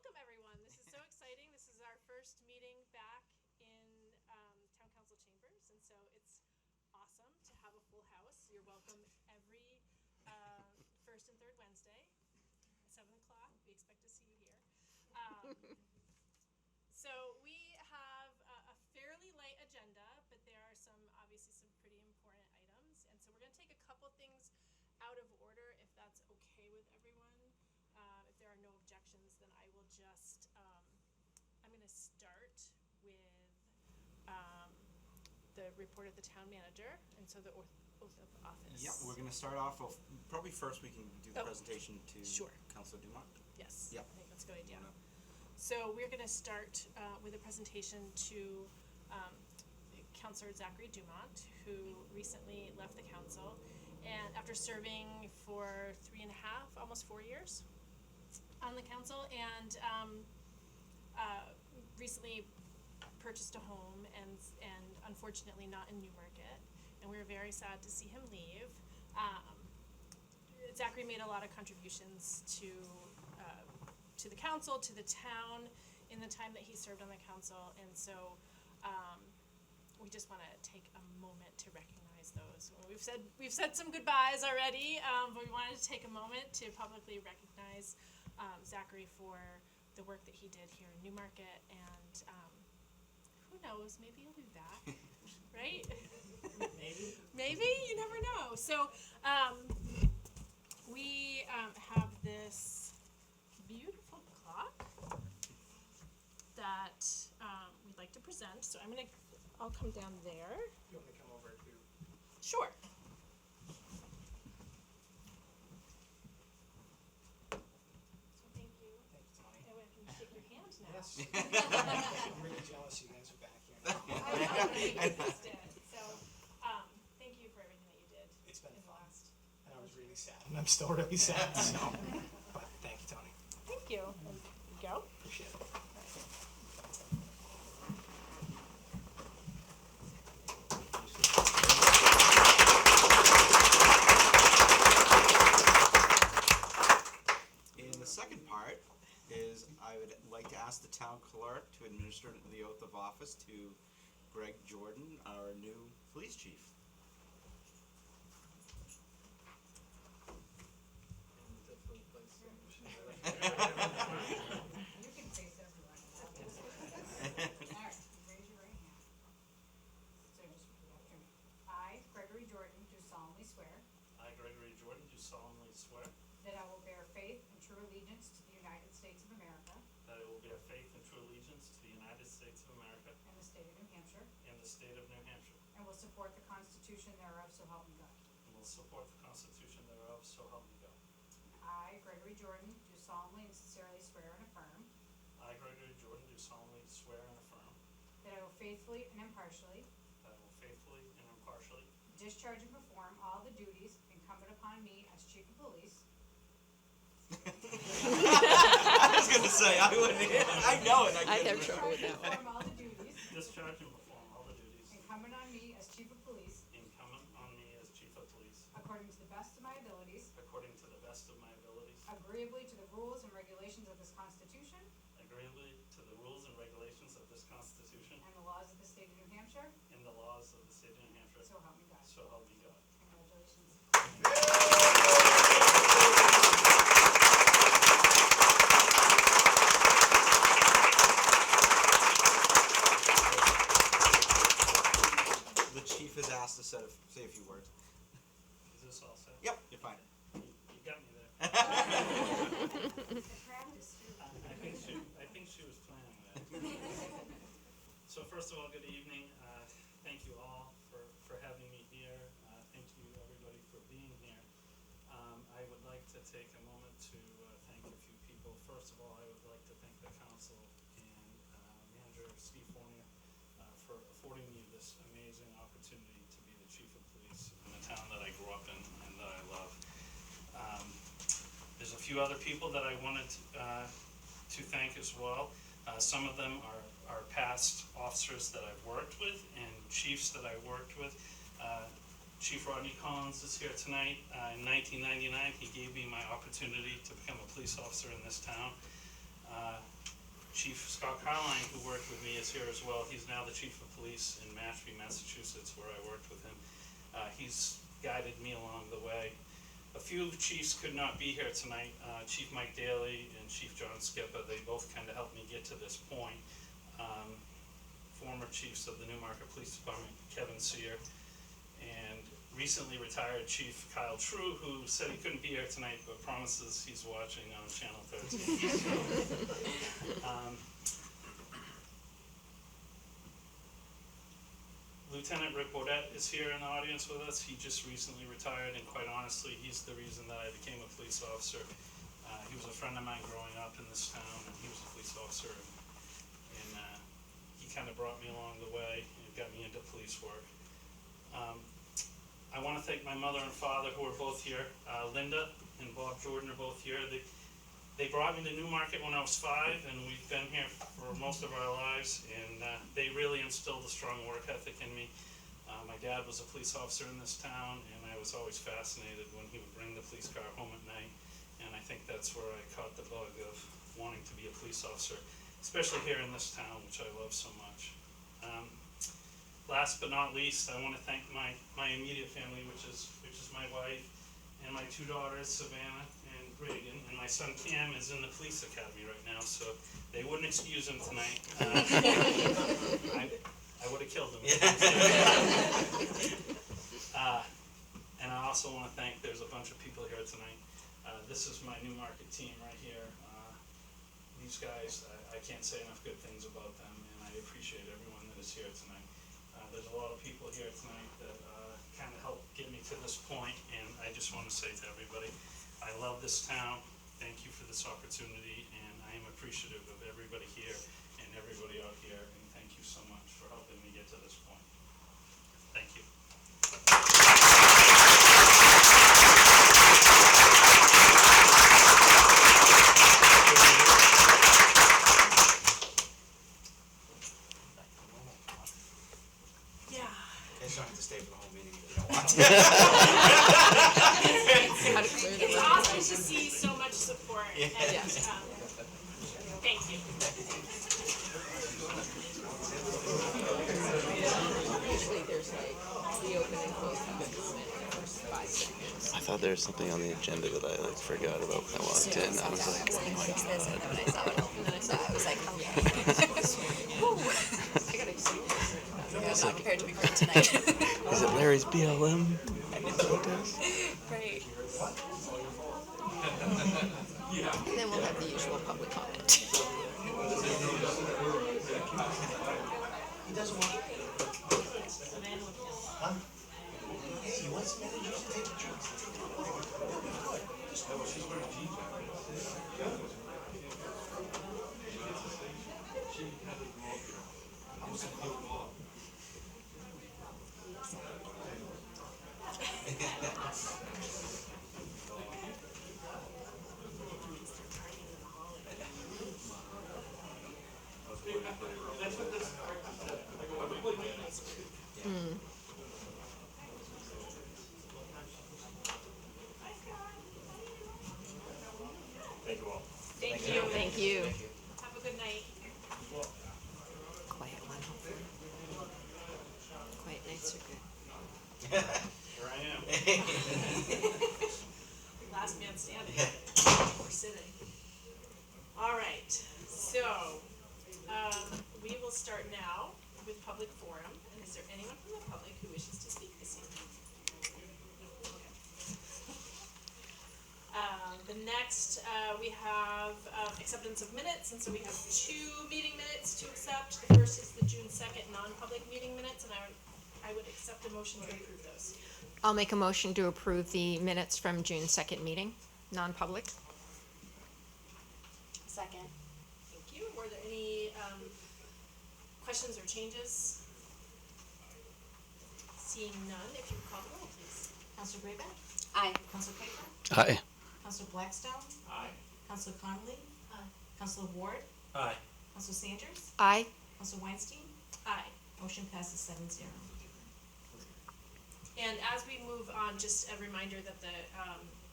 Welcome, everyone. This is so exciting. This is our first meeting back in Town Council chambers, and so it's awesome to have a full house. You're welcome every first and third Wednesday, 7 o'clock. We expect to see you here. So we have a fairly light agenda, but there are obviously some pretty important items, and so we're going to take a couple things out of order, if that's okay with everyone. If there are no objections, then I will just, I'm going to start with the report of the town manager, and so the oath of office. Yeah, we're going to start off, probably first we can do the presentation to Sure. Councilor Dumont. Yes, Yep. I think that's a good idea. So we're going to start with a presentation to Councilor Zachary Dumont, who recently left the council, and after serving for 3.5, almost 4 years on the council, and recently purchased a home, and unfortunately not in Newmarket, and we were very sad to see him leave. Zachary made a lot of contributions to the council, to the town, in the time that he served on the council, and so we just want to take a moment to recognize those. We've said some goodbyes already, but we wanted to take a moment to publicly recognize Zachary for the work that he did here in Newmarket, and who knows, maybe he'll be back, right? Maybe, you never know. So we have this beautiful clock that we'd like to present. So I'll come down there. You want me to come over to? Sure. So thank you. Thank you, Tony. And I can shake your hand now. Yes. I'm really jealous you guys are back here now. I know, you missed it. So thank you for everything that you did. It's been in the fun. last. And I was really sad, and I'm still really sad, so. But thank you, Tony. Thank you. And you go. Appreciate it. In the second part is I would like to ask the town clerk to administer the oath of office to Greg Jordan, our new police chief. You can face everyone. All right, raise your right hand. So just repeat after me. I, Gregory Jordan, do solemnly swear I, Gregory Jordan, do solemnly swear that I will bear faith and true allegiance to the United States of America that I will bear faith and true allegiance to the United States of America and the state of New Hampshire, and the state of New Hampshire, and will support the Constitution thereof, so help me God. and will support the Constitution thereof, so help me God. I, Gregory Jordan, do solemnly and sincerely swear and affirm I, Gregory Jordan, do solemnly swear and affirm that I will faithfully and impartially that I will faithfully and impartially discharge and perform all the duties incumbent upon me as chief of police I was going to say, I know it. I'd have trouble with that one. perform all the duties discharge and perform all the duties incumbent on me as chief of police incumbent on me as chief of police according to the best of my abilities, according to the best of my abilities, agreeably to the rules and regulations of this Constitution agreeably to the rules and regulations of this Constitution and the laws of the state of New Hampshire, and the laws of the state of New Hampshire, so help me God. so help me God. Congratulations. The chief has asked to say a few words. Is this all set? Yep, you're fine. You got me there. Practice too. I think she was planning that. So first of all, good evening. Thank you all for having me here. Thank you everybody for being here. I would like to take a moment to thank a few people. First of all, I would like to thank the council and manager Steve Fournier for affording me this amazing opportunity to be the chief of police in the town that I grew up in and that I love. There's a few other people that I wanted to thank as well. Some of them are past officers that I've worked with and chiefs that I worked with. Chief Rodney Collins is here tonight. In 1999, he gave me my opportunity to become a police officer in this town. Chief Scott Carline, who worked with me, is here as well. He's now the Chief of Police in Mashpee, Massachusetts, where I worked with him. He's guided me along the way. A few chiefs could not be here tonight. Chief Mike Daly and Chief John Skipper, they both kind of helped me get to this point. Former chiefs of the Newmarket Police Department, Kevin Sear, and recently retired Chief Kyle True, who said he couldn't be here tonight, but promises he's watching on Channel 13. Lieutenant Rick Bodette is here in the audience with us. He just recently retired, and quite honestly, he's the reason that I became a police officer. He was a friend of mine growing up in this town, and he was a police officer, and he kind of brought me along the way and got me into police work. I want to thank my mother and father, who are both here. Linda and Bob Jordan are both here. They brought me to Newmarket when I was 5, and we've been here for most of our lives, and they really instilled a strong work ethic in me. My dad was a police officer in this town, and I was always fascinated when he would bring the police car home at night, and I think that's where I caught the bug of wanting to be a police officer, especially here in this town, which I love so much. Last but not least, I want to thank my immediate family, which is my wife and my 2 daughters, Savannah and Reagan, and my son Cam is in the police academy right now, so they wouldn't excuse him tonight. I would have killed him. And I also want to thank, there's a bunch of people here tonight. This is my Newmarket team right here. These guys, I can't say enough good things about them, and I appreciate everyone that is here tonight. There's a lot of people here tonight that kind of helped get me to this point, and I just want to say to everybody, I love this town. Thank you for this opportunity, and I am appreciative of everybody here and everybody out here, and thank you so much for helping me get to this point. Thank you. Yeah. You guys don't have to stay for the whole meeting if you don't want to. It's awesome to see so much support, and, thank you. Usually there's like the open and close comments in the first 5 seconds. I thought there was something on the agenda that I like forgot about when I walked in. I was like, oh my Fix this, and god. then when I saw it, and then I saw it, I was like, okay. I got excited. I'm not prepared to be great tonight. Is it Larry's BLM protest? Right. And then we'll have the usual public comment. Thank you. Thank you. Have a good night. Quiet one, hopefully. Quiet nights are good. Here I am. Last man standing. Or sitting. All right, so, we will start now with public forum. And is there anyone from the public who wishes to speak this evening? The next, we have acceptance of minutes, and so we have 2 meeting minutes to accept. The first is the June 2nd non-public meeting minutes, and I would accept a motion to approve those. I'll make a motion to approve the minutes from June 2nd meeting, non-public. Second. Thank you. Were there any questions or changes? Seeing none, if you would call the roll, please. Counselor Brayback? Aye. Counselor Craig? Aye. Counselor Blackstone? Aye. Counselor Connolly? Aye. Counselor Ward? Aye. Counselor Sanders? Aye. Counselor Weinstein? Aye. Motion passes 7-0. And as we move on, just a reminder that the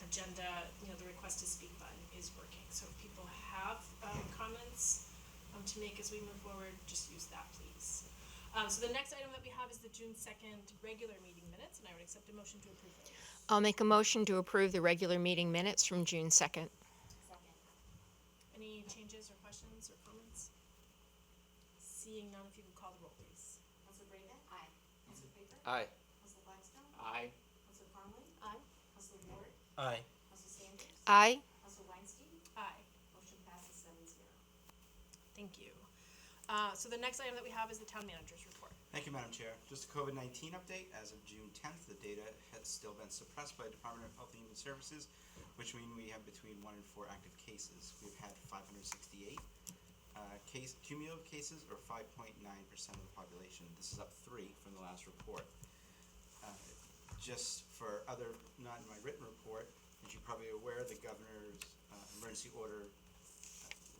agenda, the request to speak button is working. So if people have comments comments to make as we move forward, just use that, please. So the next item that we have is the June 2nd regular meeting minutes, and I would accept a motion to approve those. I'll make a motion to approve the regular meeting minutes from June 2nd. Second. Any changes or questions or comments? Seeing none, if you could call the roll, please. Counselor Brayden? Aye. Counselor Pfeiffer? Aye. Counselor Blackstone? Aye. Counselor Conley? Aye. Counselor Ward? Aye. Counselor Sanders? Aye. Counselor Weinstein? Aye. Motion passes 7-0. Thank you. So the next item that we have is the town manager's report. Thank you, Madam Chair. Just a COVID-19 update. As of June 10th, the data has still been suppressed by the Department of Health and Human Services, which means we have between 1 and 4 active cases. We've had 568 cumulative cases, or 5.9% of the population. This is up 3 from the last report. Just for other, not in my written report, as you're probably aware, the governor's emergency order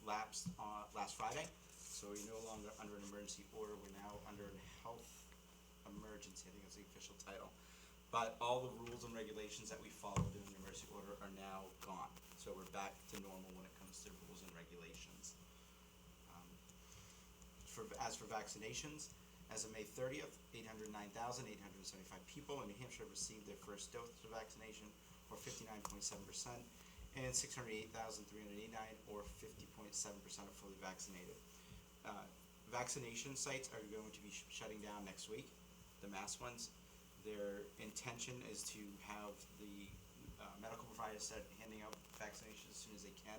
lapsed last Friday. So we're no longer under an emergency order, we're now under a health emergency, I think that's the official title. But all the rules and regulations that we followed in the emergency order are now gone. So we're back to normal when it comes to rules and regulations. As for vaccinations, as of May 30th, 809,875 people in New Hampshire have received their first dose of vaccination, or 59.7%, and 608,389, or 50.7% are fully vaccinated. Vaccination sites are going to be shutting down next week, the mass ones. Their intention is to have the medical providers start handing out vaccinations as soon as they can.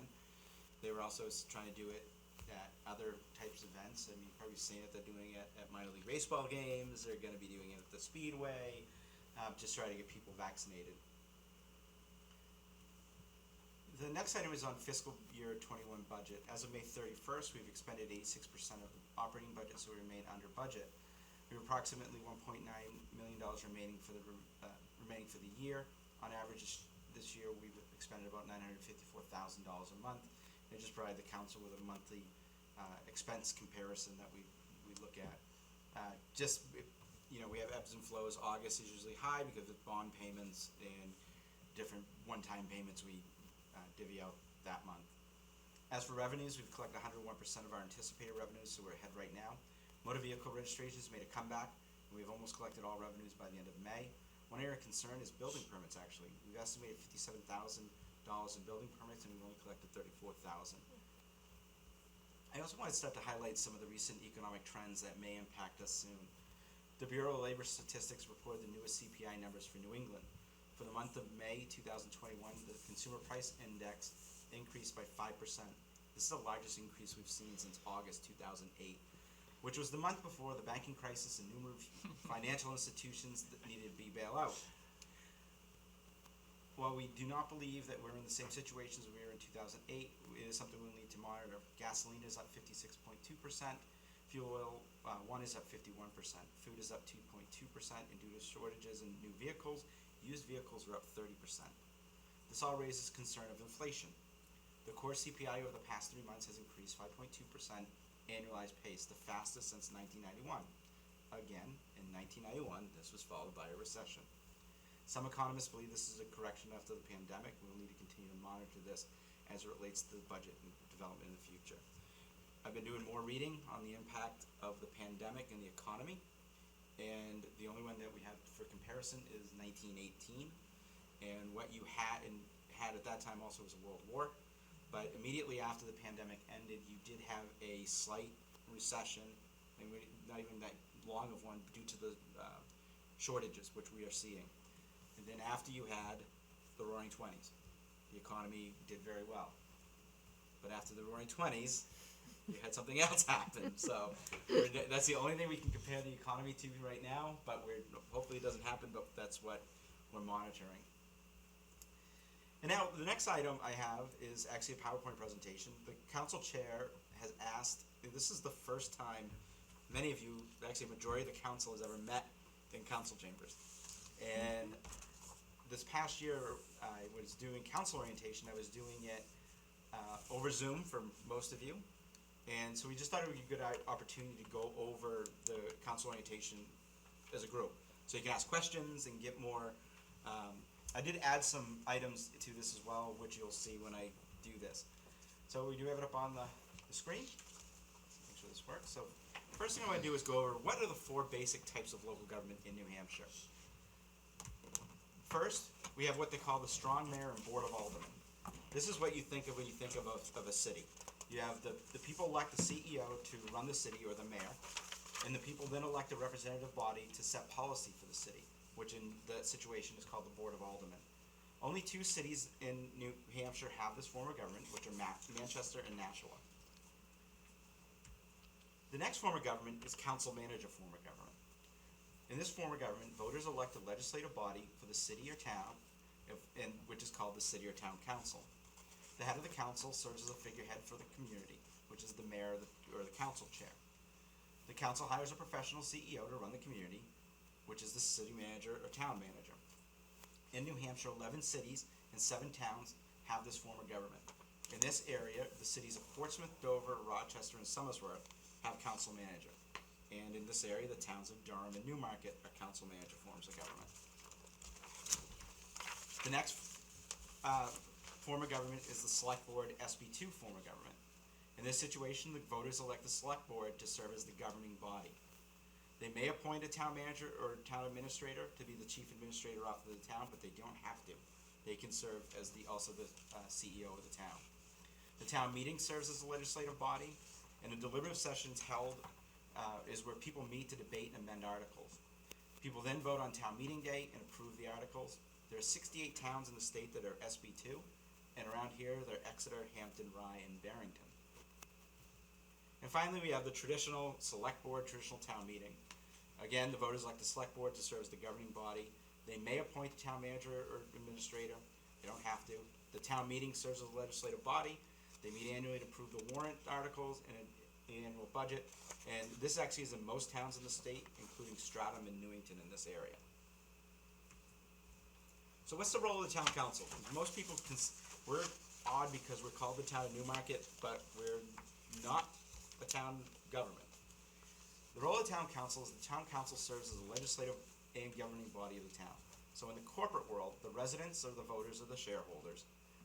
They were also trying to do it at other types of events. I mean, you've probably seen it, they're doing it at minor league baseball games, they're going to be doing it at the Speedway, just trying to get people vaccinated. The next item is on fiscal year 21 budget. As of May 31st, we've expended 86% of the operating budget, so we remain under budget. We have approximately $1.9 million remaining for the year. On average, this year we've expended about $954,000 a month. They just provide the council with a monthly expense comparison that we look at. We have ebbs and flows. August is usually high because of bond payments and different one-time payments we divvy out that month. As for revenues, we've collected 101% of our anticipated revenues, so we're ahead right now. Motor vehicle registrations made a comeback, and we've almost collected all revenues by the end of May. One area of concern is building permits, actually. We've estimated $57,000 in building permits, and we've only collected $34,000. I also want to start to highlight some of the recent economic trends that may impact us soon. The Bureau of Labor Statistics reported the newest CPI numbers for New England. For the month of May 2021, the Consumer Price Index increased by 5%. This is the largest increase we've seen since August 2008, which was the month before the banking crisis and numerous financial institutions that needed to be bailed out. While we do not believe that we're in the same situation as we were in 2008, it is something we'll need to monitor. Gasoline is up 56.2%, fuel oil, one is up 51%, food is up 2.2%, and due to shortages in new vehicles, used vehicles are up 30%. This all raises concern of inflation. The core CPI over the past 3 months has increased 5.2% annualized pace, the fastest since 1991. Again, in 1991, this was followed by a recession. Some economists believe this is a correction after the pandemic. We'll need to continue to monitor this as it relates to the budget and development in the future. I've been doing more reading on the impact of the pandemic and the economy, and the only one that we have for comparison is 1918, and what you had at that time also was a world war, but immediately after the pandemic ended, you did have a slight recession, and not even that long of one due to the shortages which we are seeing. And then after you had the Roaring Twenties, the economy did very well. But after the Roaring Twenties, we had something else happen. So that's the only thing we can compare the economy to right now, but hopefully it doesn't happen, but that's what we're monitoring. And now the next item I have is actually a PowerPoint presentation. The council chair has asked, this is the first time many of you, actually a majority of the council has ever met in council chambers. And this past year I was doing council orientation. I was doing it over Zoom for most of you. And so we just thought it would be a good opportunity to go over the council orientation as a group. So you can ask questions and get more. I did add some items to this as well, which you'll see when I do this. So we do have it up on the the screen. Make sure this works. So, first thing I want to do is go over what are the 4 basic types of local government in New Hampshire. First, we have what they call the strong mayor and board of aldermen. This is what you think of when you think of a city. You have the people elect the CEO to run the city, or the mayor, and the people then elect a representative body to set policy for the city, which in that situation is called the board of aldermen. Only 2 cities in New Hampshire have this form of government, which are Manchester and Nashua. The next form of government is council-manager form of government. In this form of government, voters elect a legislative body for the city or town, which is called the city or town council. The head of the council serves as a figurehead for the community, which is the mayor or the council chair. The council hires a professional CEO to run the community, which is the city manager or town manager. In New Hampshire, 11 cities and 7 towns have this form of government. In this area, the cities of Portsmouth, Dover, Rochester, and Somersworth have council manager. And in this area, the towns of Durham and Newmarket are council manager forms of government. The next form of government is the select board SB2 form of government. In this situation, the voters elect the select board to serve as the governing body. They may appoint a town manager or town administrator to be the chief administrator of the town, but they don't have to. They can serve as also the CEO of the town. The town meeting serves as the legislative body, and the deliberative sessions held is where people meet to debate and amend articles. People then vote on town meeting day and approve the articles. There are 68 towns in the state that are SB2, and around here they're Exeter, Hampton, Rye, and Barrington. And finally, we have the traditional select board, traditional town meeting. Again, the voters elect the select board to serve as the governing body. They may appoint a town manager or administrator. They don't have to. The town meeting serves as a legislative body. They meet annually to approve the warrant articles and the annual budget. And this actually is in most towns in the state, including Stratham and Newington in this area. So what's the role of the town council? Most people, we're odd because we're called the town of Newmarket, but we're not a town government. The role of the town council is the town council serves as the legislative and governing body of the town. So in the corporate world, the residents are the voters or the shareholders,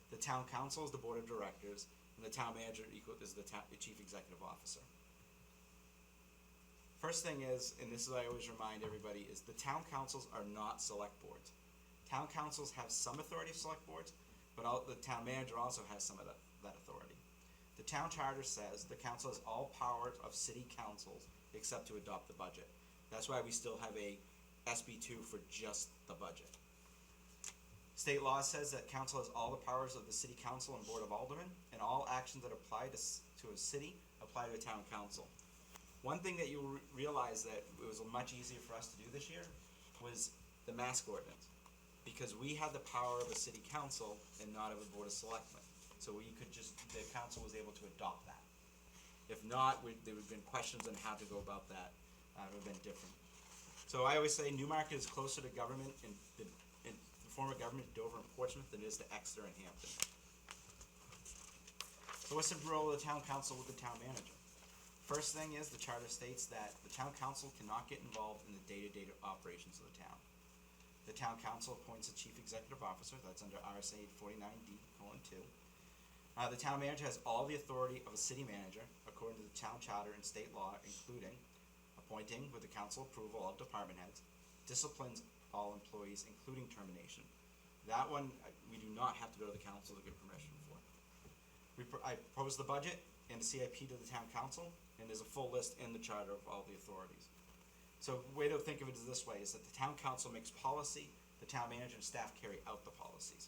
the town council is the board of directors, and the town manager is the chief executive officer. First thing is, and this is I always remind everybody, is the town councils are not select boards. Town councils have some authority of select boards, but the town manager also has some of that authority. The town charter says the council has all powers of city councils except to adopt the budget. That's why we still have a SB2 for just the budget. State law says that council has all the powers of the city council and board of aldermen, and all actions that apply to a city apply to a town council. One thing that you'll realize that it was much easier for us to do this year was the mask ordinance, because we had the power of a city council and not of a board of selectmen. So the council was able to adopt that. If not, there would have been questions on how to go about that. It would have been different. So I always say Newmarket is closer to government in the form of government Dover and Portsmouth than it is to Exeter and Hampton. So what's the role of the town council with the town manager? First thing is the charter states that the town council cannot get involved in the day-to-day operations of the town. The town council appoints a chief executive officer, that's under RSA 49D:2. The town manager has all the authority of a city manager, according to the town charter and state law, including appointing, with the council approval, all department heads, disciplines all employees, including termination. That one, we do not have to go to the council to get permission for. I propose the budget and the CIP to the town council, and there's a full list in the charter of all the authorities. So the way to think of it is this way, is that the town council makes policy, the town manager and staff carry out the policies.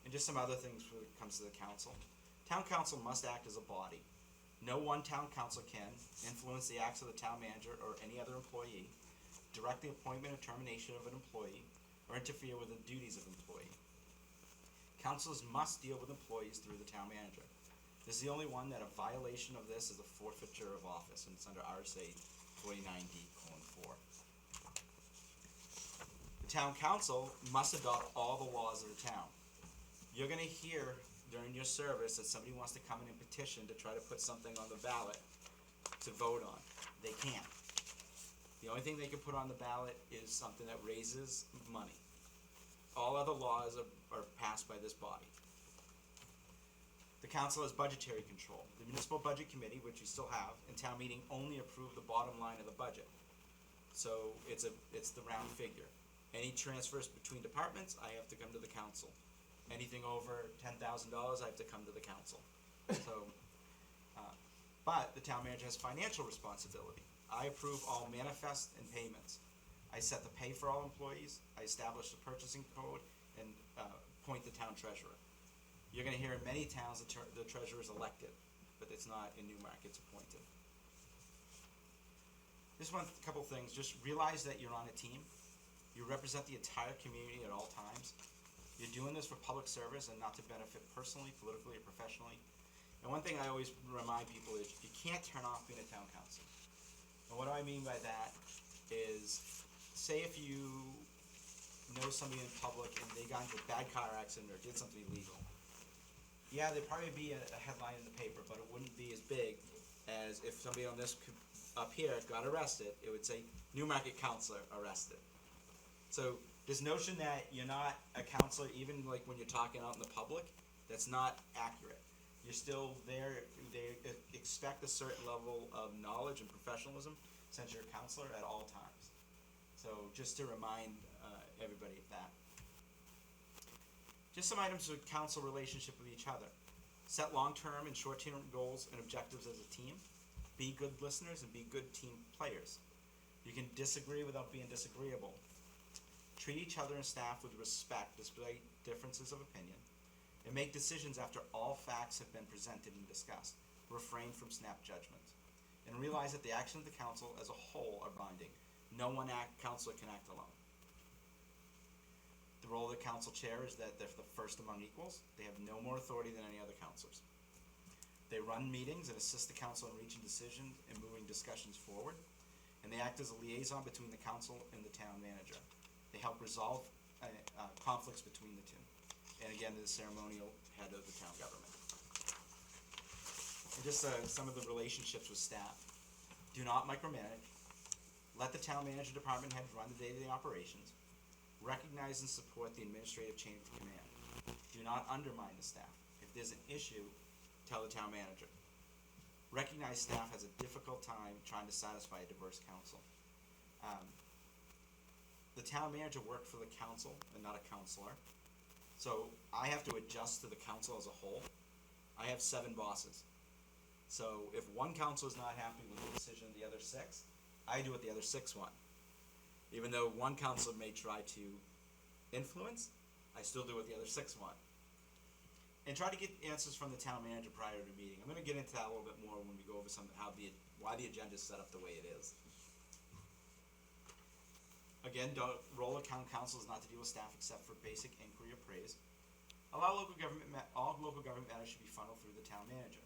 And just some other things when it comes to the council. Town council must act as a body. No one town council can influence the acts of the town manager or any other employee, direct the appointment or termination of an employee, or interfere with the duties of an employee. Councils must deal with employees through the town manager. This is the only one that a violation of this is a forfeiture of office, and it's under RSA 49D:4. The town council must adopt all the laws of the town. You're going to hear during your service that somebody wants to come in and petition to try to put something on the ballot to vote on. They can't. The only thing they can put on the ballot is something that raises money. All other laws are passed by this body. The council has budgetary control. The municipal budget committee, which you still have, and town meeting only approve the bottom line of the budget. So it's the round figure. Any transfers between departments, I have to come to the council. Anything over $10,000, I have to come to the council. So, but the town manager has financial responsibility. I approve all manifests and payments. I set the pay for all employees. I establish the purchasing code and appoint the town treasurer. You're going to hear in many towns the treasurer is elected, but it's not in Newmark, it's appointed. Just one couple things. Just realize that you're on a team. You represent the entire community at all times. You're doing this for public service and not to benefit personally, politically, or professionally. And one thing I always remind people is you can't turn off being a town council. And what do I mean by that is, say if you know somebody in public and they got into a bad car accident or did something illegal. Yeah, there'd probably be a headline in the paper, but it wouldn't be as big as if somebody on this up here got arrested. It would say Newmarket councilor arrested. So this notion that you're not a counselor, even like when you're talking out in the public, that's not accurate. You're still there. They expect a certain level of knowledge and professionalism since you're a counselor at all times. So just to remind everybody of that. Just some items of council relationship with each other. Set long-term and short-term goals and objectives as a team. Be good listeners and be good team players. You can disagree without being disagreeable. Treat each other and staff with respect despite differences of opinion. And make decisions after all facts have been presented and discussed. Refrain from snap judgments. And realize that the actions of the council as a whole are binding. No one councilor can act alone. The role of the council chair is that they're the first among equals. They have no more authority than any other councilors. They run meetings and assist the council in reaching decisions and moving discussions forward. And they act as a liaison between the council and the town manager. They help resolve conflicts between the two. And again, they're the ceremonial head of the town government. And just some of the relationships with staff. Do not micromanage. Let the town manager department heads run the day-to-day operations. Recognize and support the administrative chain of command. Do not undermine the staff. If there's an issue, tell the town manager. Recognize staff has a difficult time trying to satisfy a diverse council. The town manager worked for the council and not a councilor. So I have to adjust to the council as a whole. I have 7 bosses. So if one council is not happy with the decision of the other 6, I do what the other 6 want. Even though one councilor may try to influence, I still do what the other 6 want. And try to get answers from the town manager prior to the meeting. I'm going to get into that a little bit more when we go over why the agenda is set up the way it is. Again, role of town council is not to deal with staff except for basic inquiry or praise. All local government matters should be funneled through the town manager.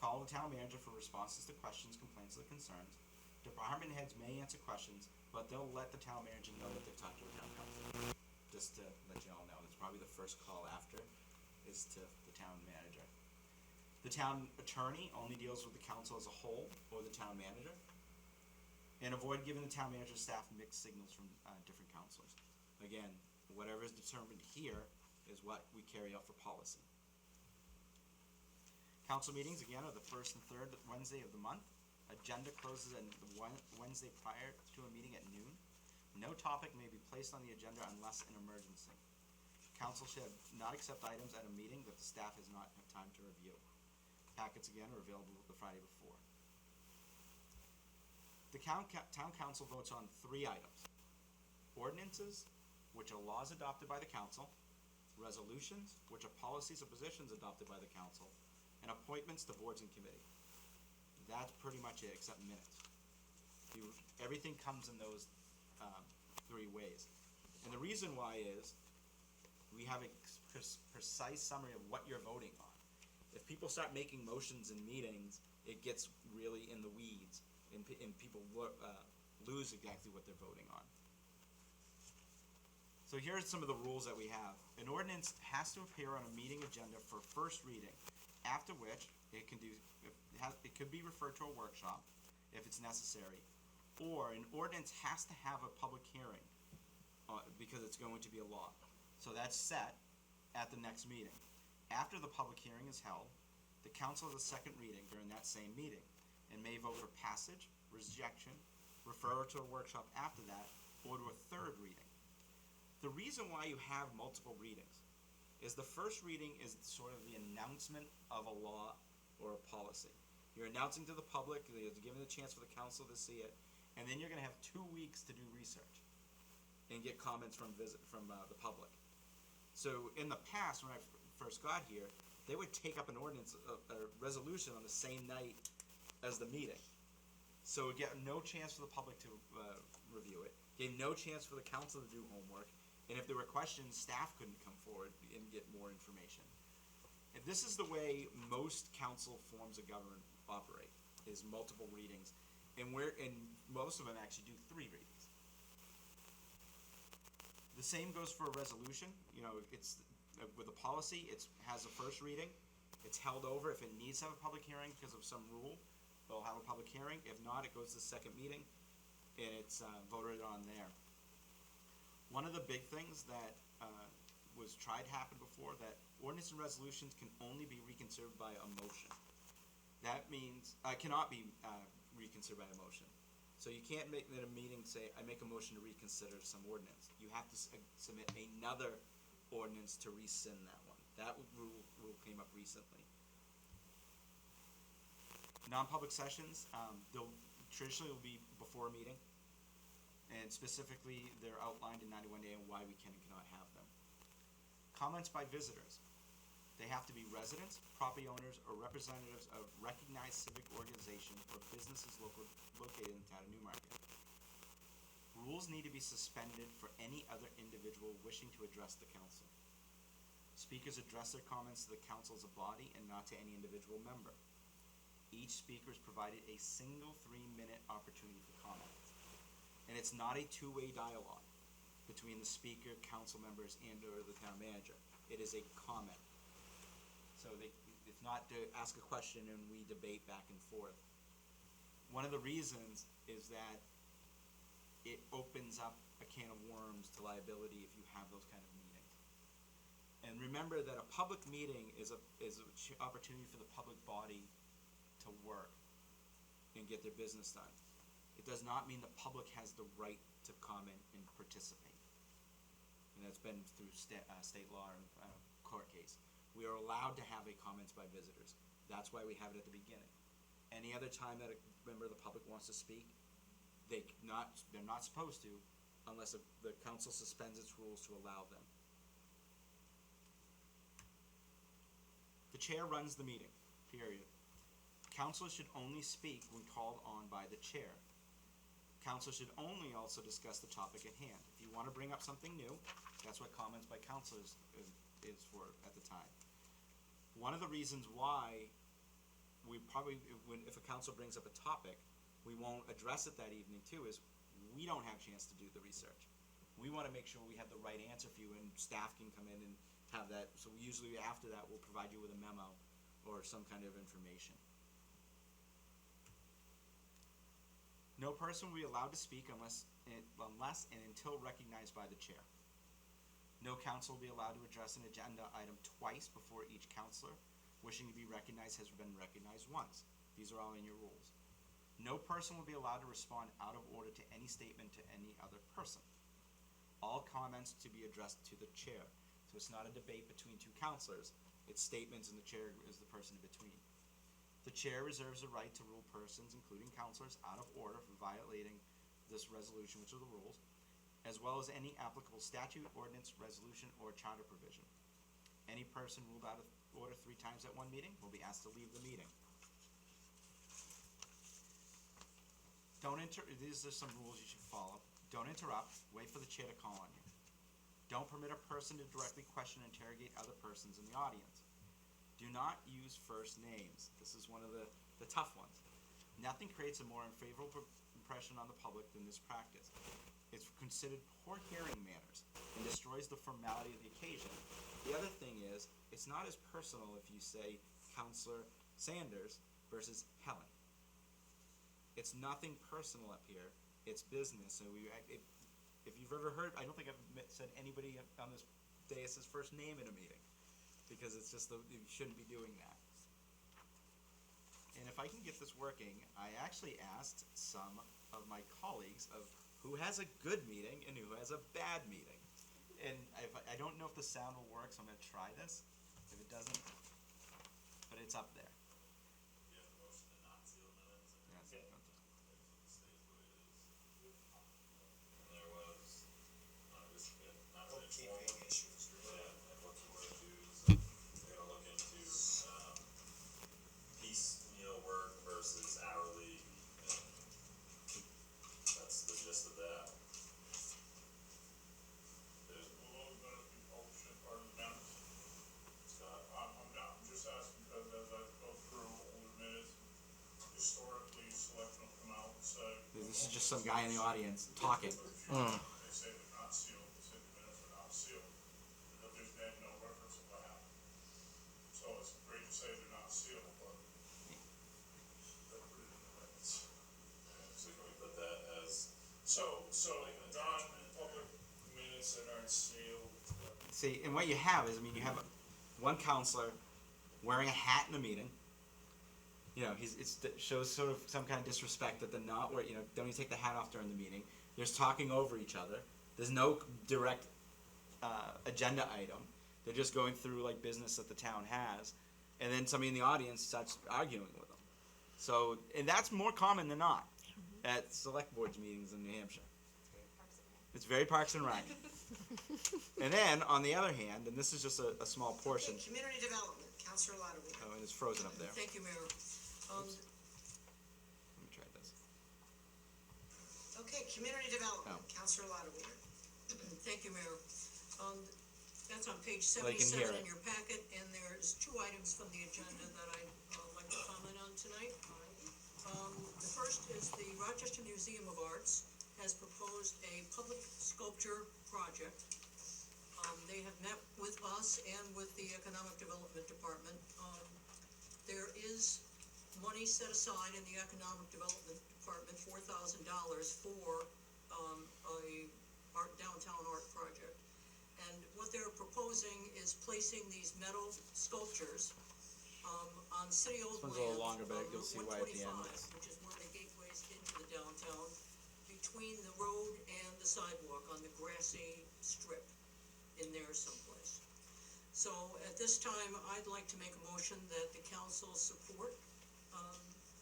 Call the town manager for responses to questions, complaints, or concerns. Department heads may answer questions, but they'll let the town manager know that they've talked to the town council. Just to let you all know, it's probably the first call after is to the town manager. The town attorney only deals with the council as a whole or the town manager. And avoid giving the town manager staff mixed signals from different councilors. Again, whatever is determined here is what we carry out for policy. Council meetings, again, are the first and third Wednesday of the month. Agenda closes on the Wednesday prior to a meeting at noon. No topic may be placed on the agenda unless an emergency. Council should not accept items at a meeting that the staff has not had time to review. Packets, again, are available the Friday before. The town council votes on 3 items. Ordinances, which are laws adopted by the council. Resolutions, which are policies or positions adopted by the council. And appointments to boards and committees. That's pretty much it, except minutes. Everything comes in those 3 ways. And the reason why is we have a precise summary of what you're voting on. If people start making motions in meetings, it gets really in the weeds, and people lose exactly what they're voting on. So here are some of the rules that we have. An ordinance has to appear on a meeting agenda for first reading, after which it could be referred to a workshop if it's necessary, or an ordinance has to have a public hearing because it's going to be a law. So that's set at the next meeting. After the public hearing is held, The council has a second reading during that same meeting and may vote for passage, rejection, refer to a workshop after that, or to a third reading. The reason why you have multiple readings is the first reading is sort of the announcement of a law or a policy. You're announcing to the public, you're giving a chance for the council to see it, and then you're gonna have 2 weeks to do research and get comments from the public. So in the past, when I first got here, they would take up an ordinance, a resolution on the same night as the meeting. So we get no chance for the public to review it, gave no chance for the council to do homework, and if there were questions, staff couldn't come forward and get more information. And this is the way most council forms of government operate, is multiple readings, and most of them actually do 3 readings. The same goes for a resolution. You know, it's with a policy, it has a first reading, it's held over. If it needs to have a public hearing because of some rule, they'll have a public hearing. If not, it goes to the second meeting, and it's voted on there. One of the big things that was tried to happen before, that ordinance and resolutions can only be reconsidered by a motion. That means, cannot be reconsidered by a motion. So you can't make at a meeting say, I make a motion to reconsider some ordinance. You have to submit another ordinance to rescind that one. That rule came up recently. Non-public sessions, they'll traditionally will be before a meeting, and specifically they're outlined in 91A and why we can and cannot have them. Comments by visitors. They have to be residents, property owners, or representatives of recognized civic organization or businesses located in the town of Newmarket. Rules need to be suspended for any other individual wishing to address the council. Speakers address their comments to the council as a body and not to any individual member. Each speaker is provided a single 3-minute opportunity for comment. And it's not a two-way dialogue between the speaker, council members, and or the town manager. It is a comment. So it's not to ask a question and we debate back and forth. One of the reasons is that it opens up a can of worms to liability if you have those kind of meetings. And remember that a public meeting is an opportunity for the public body to work and get their business done. It does not mean the public has the right to comment and participate. And that's been through state law and court case. We are allowed to have a comments by visitors. That's why we have it at the beginning. Any other time that a member of the public wants to speak, they're not supposed to unless the council suspends its rules to allow them. The chair runs the meeting, period. Councilors should only speak when called on by the chair. Council should only also discuss the topic at hand. If you want to bring up something new, that's what comments by councilors is for at the time. One of the reasons why we probably, if a council brings up a topic, we won't address it that evening too, is we don't have a chance to do the research. We want to make sure we have the right answer for you, and staff can come in and have that. So usually after that, we'll provide you with a memo or some kind of information. No person will be allowed to speak unless and until recognized by the chair. No council will be allowed to address an agenda item twice before each councilor wishing to be recognized has been recognized once. These are all in your rules. No person will be allowed to respond out of order to any statement to any other person. All comments to be addressed to the chair. So it's not a debate between two councilors. It's statements and the chair is the person in between. The chair reserves the right to rule persons, including councilors, out of order for violating this resolution, which are the rules, as well as any applicable statute, ordinance, resolution, or charter provision. Any person ruled out of order 3 times at one meeting will be asked to leave the meeting. These are some rules you should follow. Don't interrupt. Wait for the chair to call on you. Don't permit a person to directly question and interrogate other persons in the audience. Do not use first names. This is one of the tough ones. Nothing creates a more unfavorable impression on the public than this practice. It's considered poor hearing manners and destroys the formality of the occasion. The other thing is, it's not as personal if you say Councillor Sanders versus Helen. It's nothing personal up here. It's business. So if you've ever heard, I don't think I've said anybody on this dais' first name in a meeting, because it's just you shouldn't be doing that. and if I can get this working, I actually asked some of my colleagues of who has a good meeting and who has a bad meeting. And I don't know if the sound will work, so I'm gonna try this. If it doesn't, but it's up there. Yeah, most of the not sealed minutes, and Yeah, it's up there. it stays the way it is. And there was, obviously, not to informal issues. Yeah, and what you wanna do is, we're gonna look into, piecemeal work versus hourly, and that's the gist of that. There's, Will those minutes be published as part of the minutes? Scott, I'm just asking because as I go through older minutes, historically, selection will come out and say. This is just some guy in the audience talking. They say they're not sealed, they say the minutes are not sealed, but there's been no reference of what happened. So it's great to say they're not sealed, but they put it in the minutes. so can we put that as, So, non-public minutes that aren't sealed, See, and what you have is, I mean, you have one counselor wearing a hat in the meeting. You know, it shows sort of some kind of disrespect that they're not wearing, don't even take the hat off during the meeting. There's talking over each other. There's no direct agenda item. They're just going through like business that the town has. And then somebody in the audience starts arguing with them. So, and that's more common than not at select boards meetings in New Hampshire. It's very Parks and Rec. And then, on the other hand, and this is just a small portion. Okay, community development, Counselor Lodowick. Oh, and it's frozen up there. Thank you, Mayor. Let me try this. Okay, community development, Oh. Counselor Lodowick. Thank you, Mayor. That's on page Well, they can hear 77 it. in your packet, and there's two items from the agenda that I'd like to comment on tonight. The first is the Rochester Museum of Arts has proposed a public sculpture project. They have met with us and with the Economic Development Department. There is money set aside in the Economic Development Department, $4,000 for a downtown art project. And what they're proposing is placing these metal sculptures on city-owned This one's land. a little longer, but you'll see why at the end. 125, which is one of the gateways into the downtown, between the road and the sidewalk on the grassy strip in there someplace. So at this time, I'd like to make a motion that the council support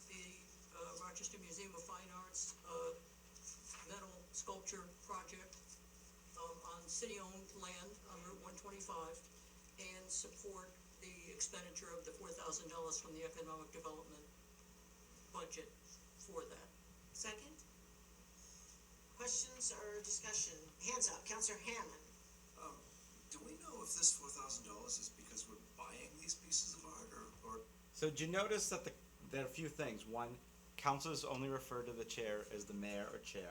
the Rochester Museum of Fine Arts metal sculpture project on city-owned land on Route 125, and support the expenditure of the $4,000 from the Economic Development budget for that. Second? Questions or discussion? Hands up, Counselor Hammond. Do we know if this $4,000 is because we're buying these pieces of art, or So did you notice that there are a few things? One, councilors only refer to the chair as the mayor or chair.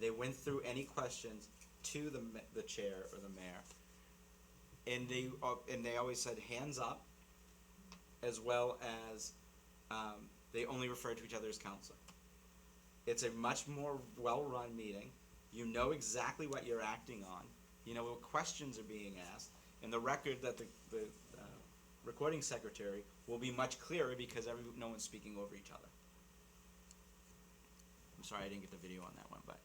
They went through any questions to the chair or the mayor, and they always said hands up, as well as they only refer to each other as counselor. It's a much more well-run meeting. You know exactly what you're acting on. You know what questions are being asked, and the record that the recording secretary will be much clearer because no one's speaking over each other. I'm sorry I didn't get the video on that one, but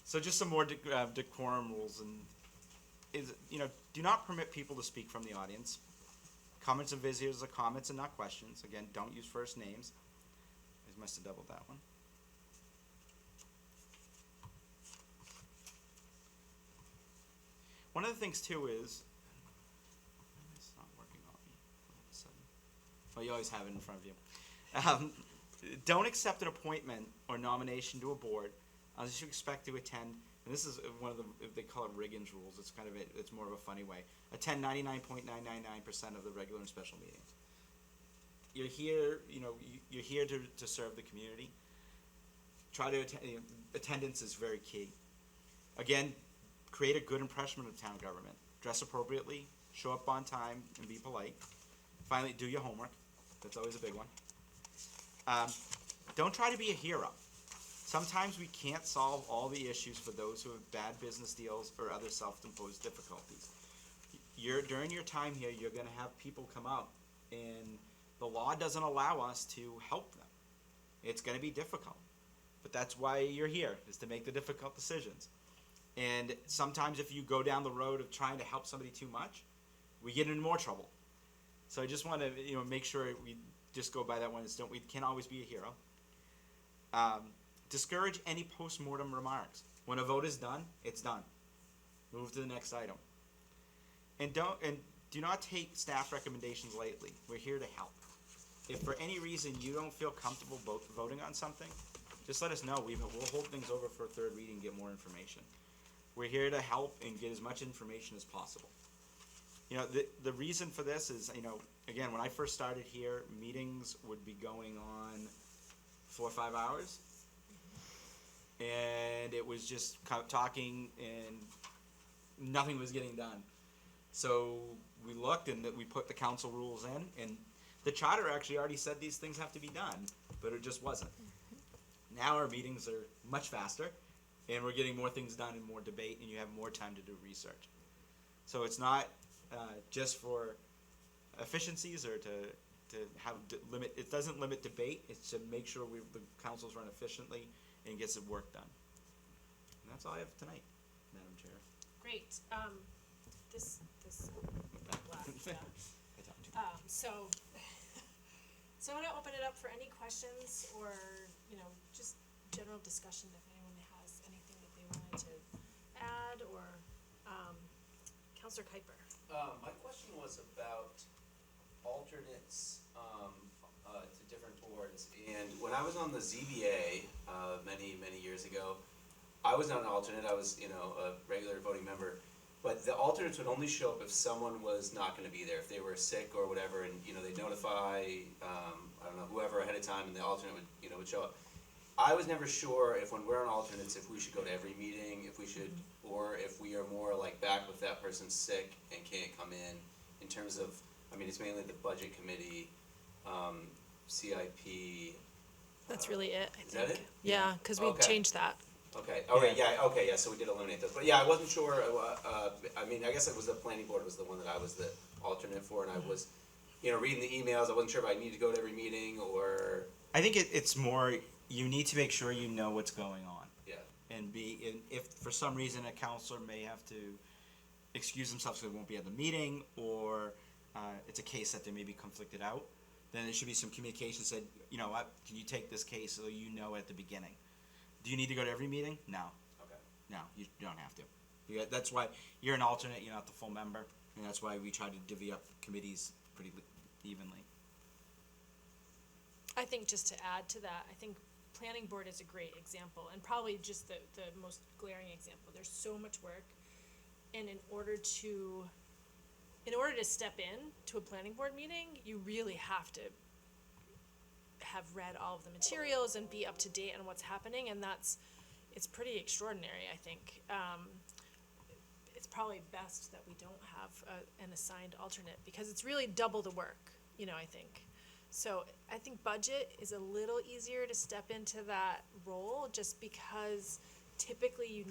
so just some more decorum rules, and do not permit people to speak from the audience. Comments of visitors are comments and not questions. Again, don't use first names. I must have doubled that one. One of the things too is, it's not working on me all of a sudden. Well, you always have it in front of you. Don't accept an appointment or nomination to a board unless you expect to attend. And this is one of the, they call it Riggins rules. It's kind of it's more of a funny way. Attend 99.999% of the regular and special meetings. You're here, you're here to serve the community. Try to attend. Attendance is very key. Again, create a good impression of town government. Dress appropriately, show up on time, and be polite. Finally, do your homework. That's always a big one. Don't try to be a hero. Sometimes we can't solve all the issues for those who have bad business deals or other self-imposed difficulties. During your time here, you're going to have people come out and The law doesn't allow us to help them. It's going to be difficult. But that's why you're here, is to make the difficult decisions. And sometimes if you go down the road of trying to help somebody too much, we get into more trouble. So I just want to, make sure we just go by that one. We can't always be a hero. Discourage any post-mortem remarks. When a vote is done, it's done. Move to the next item. And do not take staff recommendations lightly. We're here to help. If for any reason you don't feel comfortable voting on something, just let us know. We'll hold things over for a third reading and get more information. We're here to help and get as much information as possible. The reason for this is, again, when I first started here, meetings would be going on 4 or 5 hours. And it was just kind of talking and nothing was getting done. So we looked and we put the council rules in, and the charter actually already said these things have to be done, but it just wasn't. Now our meetings are much faster, and we're getting more things done and more debate, and you have more time to do research. So it's not just for efficiencies or to have limit. It doesn't limit debate. It's to make sure the councils run efficiently and gets the work done. And that's all I have tonight, Madam Chair. Great. This got black, yeah. So I'm gonna open it up for any questions or, just general discussion if anyone has anything that they wanted to add or, Counselor Kuiper. My question was about alternates to different boards. And when I was on the ZBA many years ago, I was not an alternate. I was a regular voting member. But the alternates would only show up if someone was not going to be there, if they were sick or whatever, and they'd notify whoever ahead of time, and the alternate would show up. I was never sure if when we're on alternates if we should go to every meeting, if we should, or if we are more like back with that person's sick and can't come in terms of, it's mainly the budget committee, CIP. That's really it, I think. Is that it? Yeah, because we changed that. Okay, yeah, so we did eliminate those, but yeah, I wasn't sure, I guess it was the planning board was the one that I was the alternate for, and I was, reading the emails, I wasn't sure if I needed to go to every meeting, or... I think it's more, you need to make sure you know what's going on. Yeah. And if for some reason a counselor may have to excuse themselves so they won't be at the meeting, or it's a case that they may be conflicted out, then there should be some communication said, what, can you take this case so at the beginning? Do you need to go to every meeting? No. Okay. No, you don't have to. That's why you're an alternate, you're not the full member, and that's why we try to divvy up committees pretty evenly. I think just to add to that, I think planning board is a great example, and probably just the most glaring example. There's so much work, and in order to step in to a planning board meeting, you really have to have read all of the materials and be up to date on what's happening, and it's pretty extraordinary, I think. It's probably best that we don't have an assigned alternate, because it's really double the work, I think. So I think budget is a little easier to step into that role, just because typically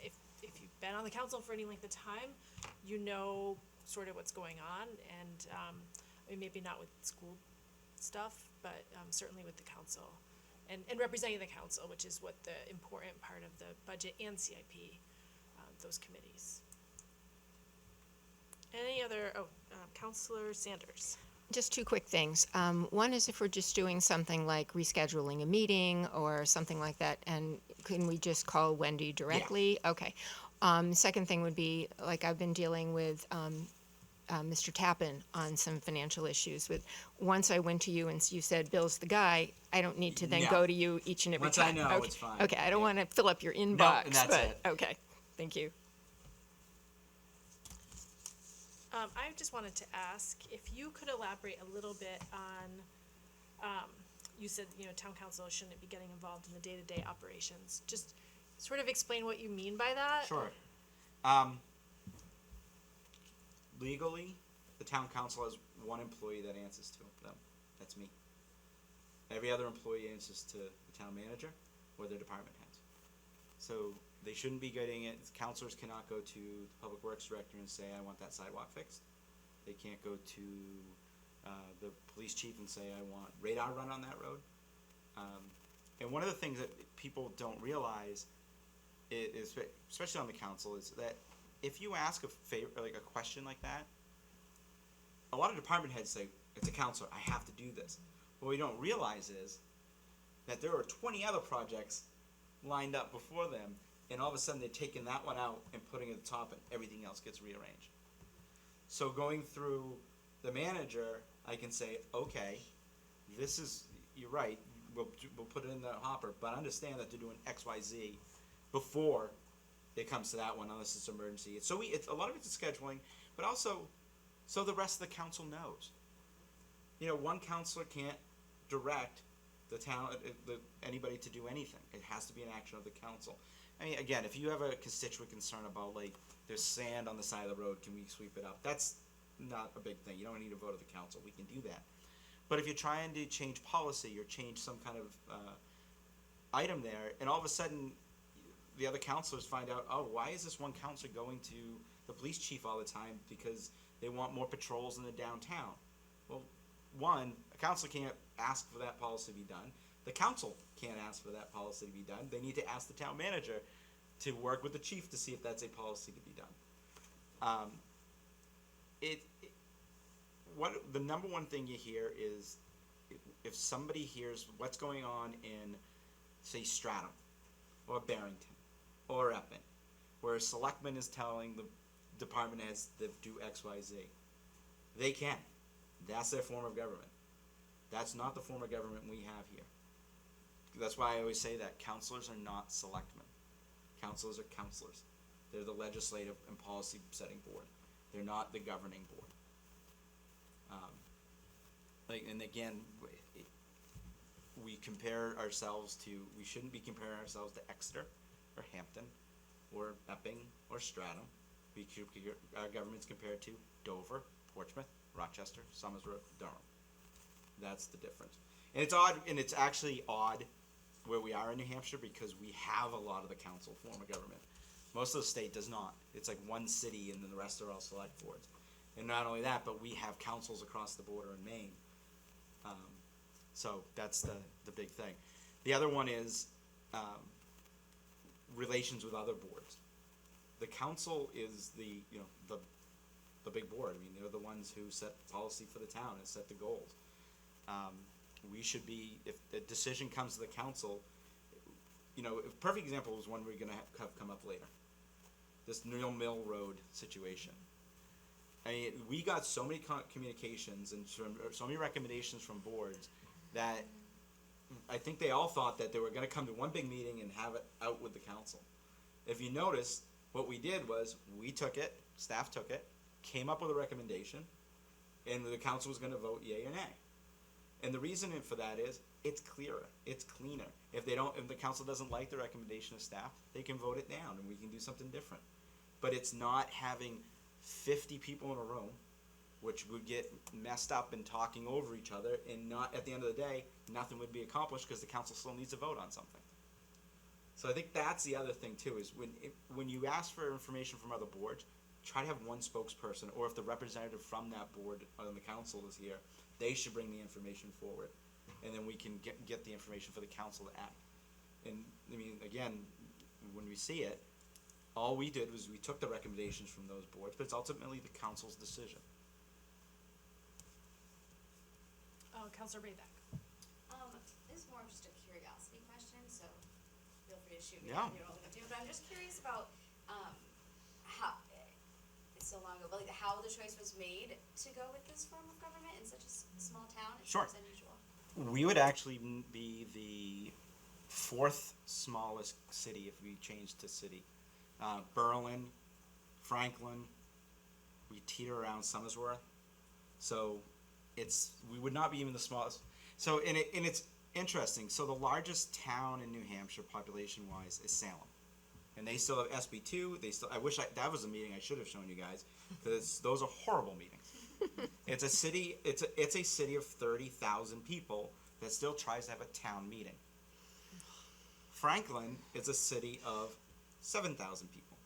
if you've been on the council for any length of time, sort of what's going on, and maybe not with school stuff, but certainly with the council and representing the council, which is what the important part of the budget and CIP, those committees. Any other, Councilor Sanders. Just two quick things. One is if we're just doing something like rescheduling a meeting or something like that, and can we just call Wendy directly? Yeah. Okay. Second thing would be, like, I've been dealing with Mr. Tappan on some financial issues. Once I went to you and you said, Bill's the guy, I don't need to then go to you each and every time. Once I know, it's fine. Okay, I don't want to fill up your inbox. No, that's it. Okay, thank you. I just wanted to ask if you could elaborate a little bit on, you said, town council shouldn't be getting involved in the day-to-day operations. Just sort of explain what you mean by that. Sure. Legally, the town council has one employee that answers to them. That's me. Every other employee answers to the town manager or their department heads. So they shouldn't be getting it. Councilors cannot go to the public works director and say, I want that sidewalk fixed. They can't go to the police chief and say, I want radar run on that road. And one of the things that people don't realize is, especially on the council, is that if you ask a question like that, a lot of department heads say, it's a counselor, I have to do this. What we don't realize is that there are 20 other projects lined up before them, and all of a sudden they're taking that one out and putting it at the top, and everything else gets rearranged. So going through the manager, I can say, okay, you're right, we'll put it in the hopper, but understand that they're doing X, Y, Z before it comes to that one, unless it's emergency. So it's a lot of it's scheduling, but also so the rest of the council knows. You know, one counselor can't direct the town, anybody to do anything. It has to be an action of the council. I mean, again, if you have a constituent concern about, like, there's sand on the side of the road, can we sweep it up? That's not a big thing. You don't need a vote of the council. We can do that. But if you're trying to change policy or change some kind of item there, and all of a sudden the other counselors find out, oh, why is this one counselor going to the police chief all the time because they want more patrols in the downtown? Well, one, a counselor can't ask for that policy to be done. The council can't ask for that policy to be done. They need to ask the town manager to work with the chief to see if that's a policy to be done. The number one thing you hear is if somebody hears what's going on in, say, Stratham or Barrington or Epping, where a selectman is telling the department heads to do X, Y, Z, they can. That's their form of government. That's not the form of government we have here. That's why I always say that counselors are not selectmen. Counselors are counselors. They're the legislative and policy setting board. They're not the governing board. And again, we compare ourselves to, we shouldn't be comparing ourselves to Exeter or Hampton or Epping or Stratham. Our government's compared to Dover, Portsmouth, Rochester, Somersworth, Durham. That's the difference. And it's odd, and it's actually odd where we are in New Hampshire because we have a lot of the council form of government. Most of the state does not. It's like one city and then the rest are all select boards. And not only that, but we have councils across the border in Maine. So that's the big thing. The other one is relations with other boards. The council is the big board. I mean, they're the ones who set policy for the town and set the goals. We should be, if a decision comes to the council, a perfect example is one we're going to have come up later. This Neal Mill Road situation. I mean, we got so many communications and so many recommendations from boards that I think they all thought that they were going to come to one big meeting and have it out with the council. If you notice, what we did was we took it, staff took it, came up with a recommendation, and the council was going to vote yay or nay. And the reason for that is it's clearer, it's cleaner. If the council doesn't like the recommendation of staff, they can vote it down and we can do something different. But it's not having 50 people in a room, which would get messed up and talking over each other, and not at the end of the day, nothing would be accomplished because the council still needs to vote on something. So I think that's the other thing too, is when you ask for information from other boards, try to have one spokesperson, or if the representative from that board on the council is here, they should bring the information forward, and then we can get the information for the council to act. And I mean, again, when we see it, all we did was we took the recommendations from those boards, but it's ultimately the council's decision. Councilor Bayback. This is more of just a curiosity question, so feel free to shoot me Yeah. down. You don't have to, but I'm just curious about how it's so long ago, but like how the choice was made to go with this form of government in such a small town. It Sure. seems unusual. We would actually be the fourth smallest city if we changed to city. Berlin, Franklin, we teeter around Somersworth. So we would not be even the smallest. So and it's interesting. So the largest town in New Hampshire population wise is Salem. And they still have SB2. That was a meeting I should have shown you guys, because those are horrible meetings. It's a city of 30,000 people that still tries to have a town meeting. Franklin is a city of 7,000 people,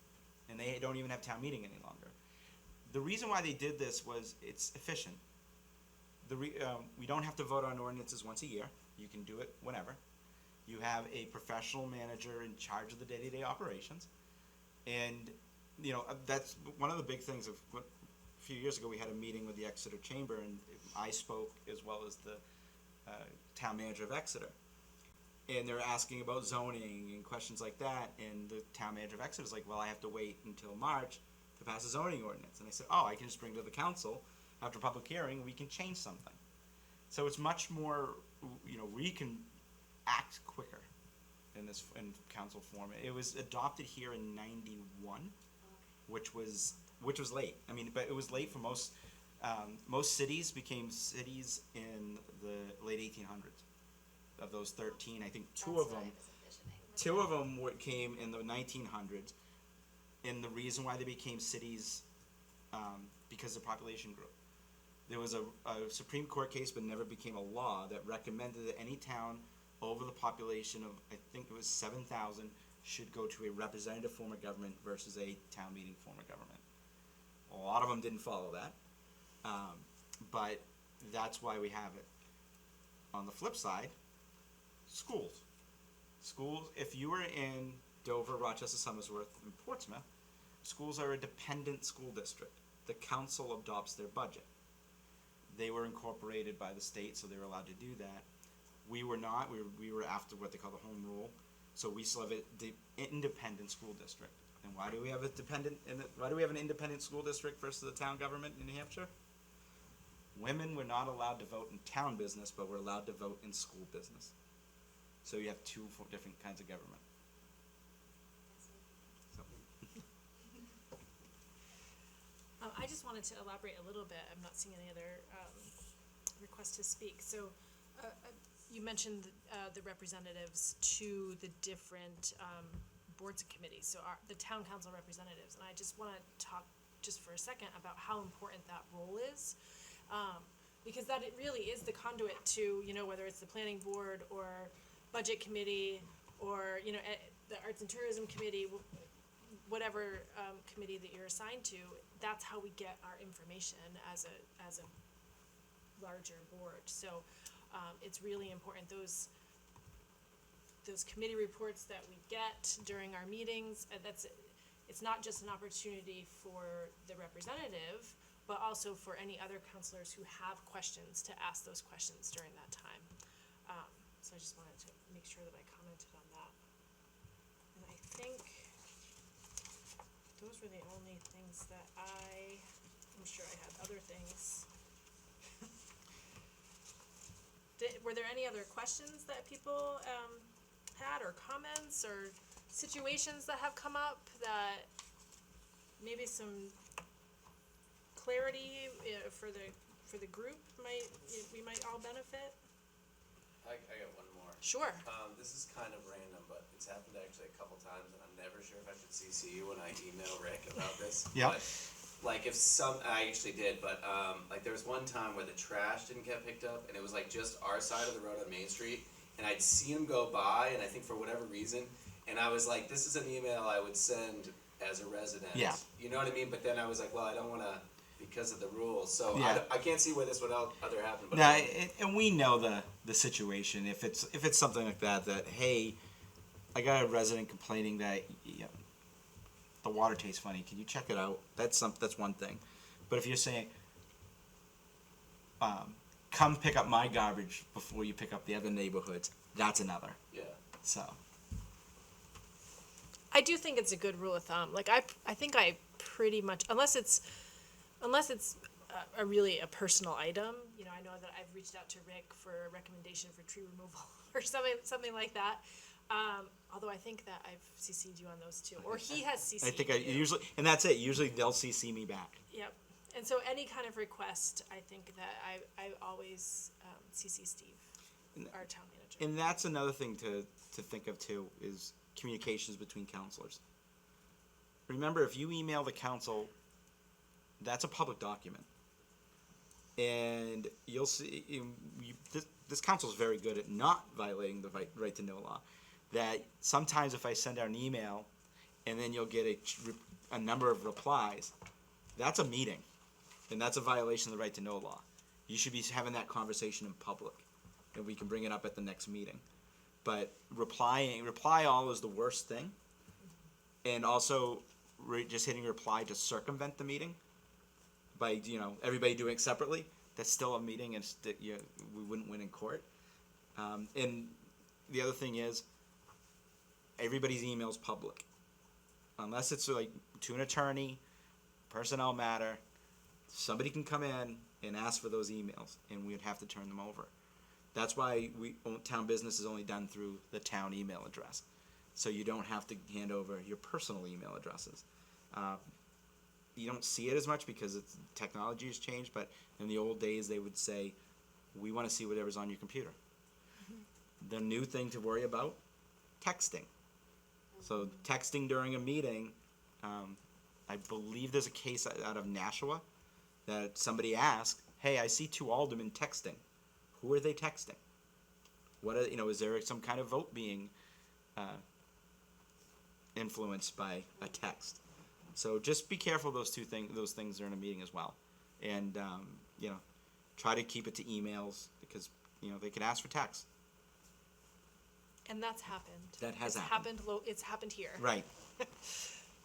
and they don't even have town meeting any longer. The reason why they did this was it's efficient. we don't have to vote on ordinances once a year. You can do it whenever. You have a professional manager in charge of the day-to-day operations. And, that's one of the big things of what, a few years ago, we had a meeting with the Exeter Chamber, and I spoke as well as the town manager of Exeter. And they're asking about zoning and questions like that, and the town manager of Exeter is like, well, I have to wait until March to pass a zoning ordinance. And I said, oh, I can just bring it to the council after public hearing, we can change something. So it's much more, we can act quicker in council form. It was adopted here in '91, which was late. I mean, but it was late for most cities became cities in the late 1800s. Of those 13, I think two of them came in the 1900s. And the reason why they became cities, because the population grew. There was a Supreme Court case, but never became a law, that recommended that any town over the population of, I think it was 7,000, should go to a representative form of government versus a town meeting form of government. A lot of them didn't follow that, but that's why we have it. On the flip side, schools. Schools, if you were in Dover, Rochester, Somersworth, and Portsmouth, schools are a dependent school district. The council adopts their budget. They were incorporated by the state, so they were allowed to do that. We were not. We were after what they call the home rule, so we still have the independent school district. And why do we have why do we have an independent school district versus the town government in New Hampshire? Women were not allowed to vote in town business, but were allowed to vote in school business. So you have two different kinds of government. So. I just wanted to elaborate a little bit. I'm not seeing any other requests to speak. So you mentioned the representatives to the different boards and committees, so the town council representatives. And I just want to talk just for a second about how important that role is. Because that it really is the conduit to, whether it's the planning board or budget committee or, the arts and tourism committee, whatever committee that you're assigned to, that's how we get our information as a larger board. So it's really important, those committee reports that we get during our meetings, it's not just an opportunity for the representative, but also for any other counselors who have questions to ask those questions during that time. So I just wanted to make sure that I commented on that. And I think those were the only things that I'm sure I had other things. Were there any other questions that people had, or comments, or situations that have come up that maybe some clarity for the group we might all benefit? I got one more. Sure. This is kind of random, but it's happened actually a couple times, and I'm never sure if I should CC you when I email Rick about this. Yeah. But, I actually did, but there was one time where the trash didn't get picked up, and it was just our side of the road on Main Street, and I'd seen him go by, and I think for whatever reason, and I was like, this is an email I would send as a resident. Yeah. You know what I mean? But then I was like, well, I don't want to, because of the rules. So Yeah. I can't see where this would other happen. But No, and we know the situation. If it's something like that, hey, I got a resident complaining that the water tastes funny. Can you check it out? That's one thing. But if you're saying, come pick up my garbage before you pick up the other neighborhoods, that's another. Yeah. So. I do think it's a good rule of thumb. I think I pretty much, unless it's a personal item, I know that I've reached out to Rick for a recommendation for tree removal or something like that. Although I think that I've CC'd you on those too, or he has CC'd I think you. usually, and that's it. Usually they'll CC me back. Yep. And so any kind of request, I think that I always CC Steve, our town manager. And that's another thing to think of too, is communications between counselors. Remember, if you email the council, that's a public document. And you'll see, this council is very good at not violating the right to know law. That sometimes if I send out an email and then you'll get a number of replies, that's a meeting. And that's a violation of the right to know law. you should be having that conversation in public, and we can bring it up at the next meeting. But reply all is the worst thing, and also just hitting reply to circumvent the meeting by everybody doing it separately. That's still a meeting, and we wouldn't win in court. And the other thing is, everybody's email's public, unless it's like to an attorney, personnel matter. Somebody can come in and ask for those emails, and we'd have to turn them over. That's why town business is only done through the town email address, so you don't have to hand over your personal email addresses. You don't see it as much because technology has changed, but in the old days they would say, we want to see whatever's on your computer. The new thing to worry about, texting. So texting during a meeting, I believe there's a case out of Nashua that somebody asked, hey, I see 2 aldermen texting. Who are they texting? Is there some kind of vote being influenced by a text? So just be careful those things are in a meeting as well. And, try to keep it to emails because, they can ask for text. And that's happened. That has It's happened. It's happened here. Right.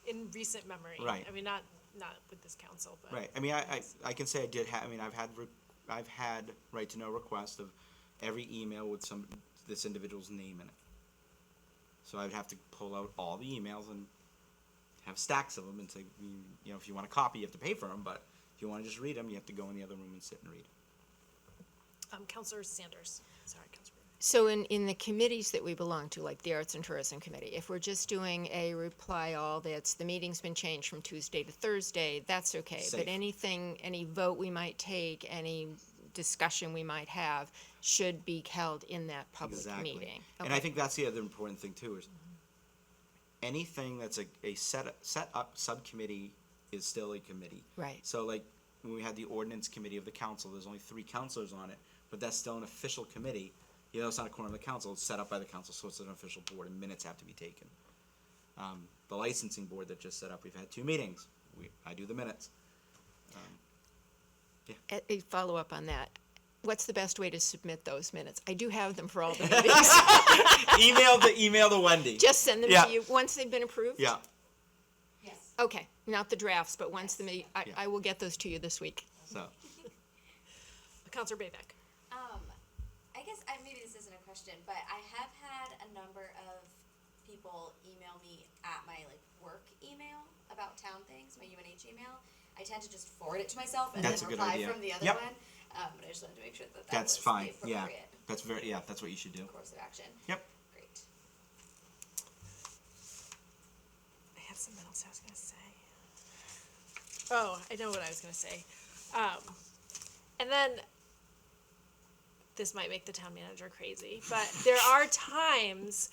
In recent memory. Right. I mean, not with this council, but. Right. I mean, I can say I did have. I mean, I've had right to know requests of every email with this individual's name in it. So I'd have to pull out all the emails and have stacks of them and say, if you want a copy, you have to pay for them. But if you want to just read them, you have to go in the other room and sit and read. Councilor Sanders. Sorry, Councilor. So in the committees that we belong to, like the Arts and Tourism Committee, if we're just doing a reply all that's the meeting's been changed from Tuesday to Thursday, that's okay. Safe. But any vote we might take, any discussion we might have, should be held in that public Exactly. meeting. And I think that's the other important thing too is anything that's a set up subcommittee is still a committee. Right. So like when we had the ordinance committee of the council, there's only 3 councilors on it, but that's still an official committee. It's not a quorum of the council, it's set up by the council, so it's an official board, and minutes have to be taken. The licensing board that just set up, we've had 2 meetings. I do the minutes. A follow-up on that. What's the best way to submit those minutes? I do have them for all the meetings. Email to Wendy. Just send them Yeah. to you once they've been approved? Yeah. Yes. Okay, not the drafts, but once I will get those to you this week. So. Councilor Baybeck. I guess maybe this isn't a question, but I have had a number of people email me at my work email about town things, my UNH email. I tend to just forward it to myself and That's a then good reply idea. from the other Yep. one. But I just wanted to make sure that That's was fine. the Yeah. appropriate That's what you should do. course of action. Yep. Great. I had something else I was going to say. Oh, I know what I was going to say. And then, this might make the town manager crazy, but there are times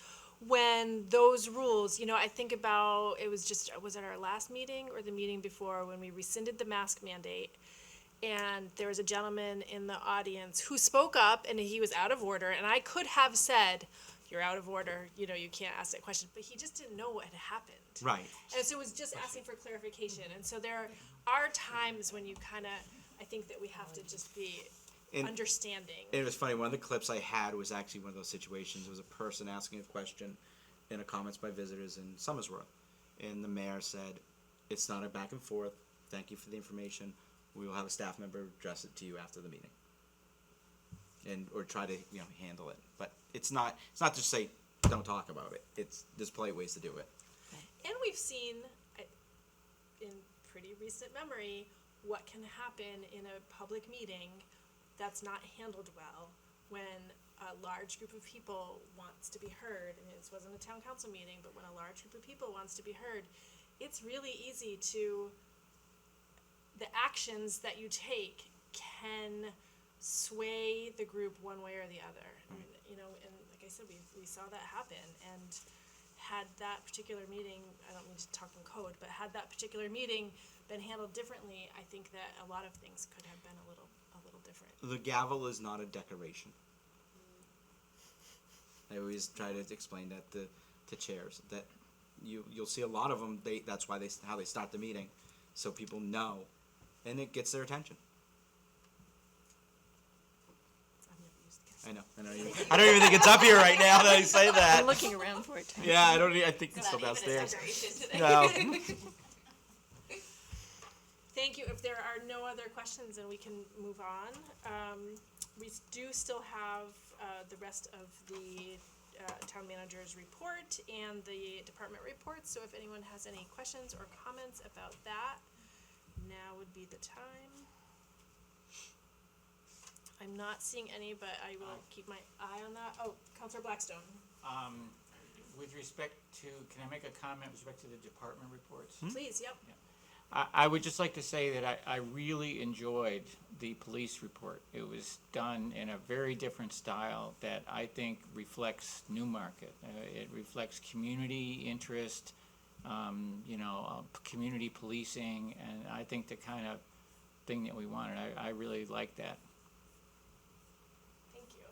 when those rules, I think about, was it our last meeting or the meeting before when we rescinded the mask mandate? And there was a gentleman in the audience who spoke up and he was out of order, and I could have said, you're out of order, you can't ask that question, but he just didn't know what had happened. Right. And so it was just asking for clarification, and so there are times when you I think that we have to just be understanding. It was funny, one of the clips I had was actually one of those situations. It was a person asking a question in a comments by visitors in Somersworth. And the mayor said, it's not a back and forth. Thank you for the information. We will have a staff member address it to you after the meeting. Or try to, handle it. But it's not just say, don't talk about it. There's polite ways to do it. And we've seen, in pretty recent memory, what can happen in a public meeting that's not handled well when a large group of people wants to be heard. I mean, this wasn't a town council meeting, but when a large group of people wants to be heard, it's really easy the actions that you take can sway the group one way or the other. And, and like I said, we saw that happen, and had that particular meeting, I don't mean to talk in code, but had that particular meeting been handled differently, I think that a lot of things could have been a little different. The gavel is not a decoration. I always try to explain that to chairs, that you'll see a lot of them, that's why how they start the meeting, so people know, and it gets their attention. I know. I don't even think it's up here right now that I say that. I'm looking around for it. Yeah, I think it's still downstairs. No. Thank you. If there are no other questions, then we can move on. We do still have the rest of the town manager's report and the department reports, so if anyone has any questions or comments about that, now would be the time. I'm not seeing any, but I will keep my eye on that. Oh, Counselor Blackstone. With respect to, can I make a comment with respect to the department reports? Please, yep. I would just like to say that I really enjoyed the police report. It was done in a very different style that I think reflects Newmarket. It reflects community interest, community policing, and I think the kind of thing that we wanted. I really like that. Thank you.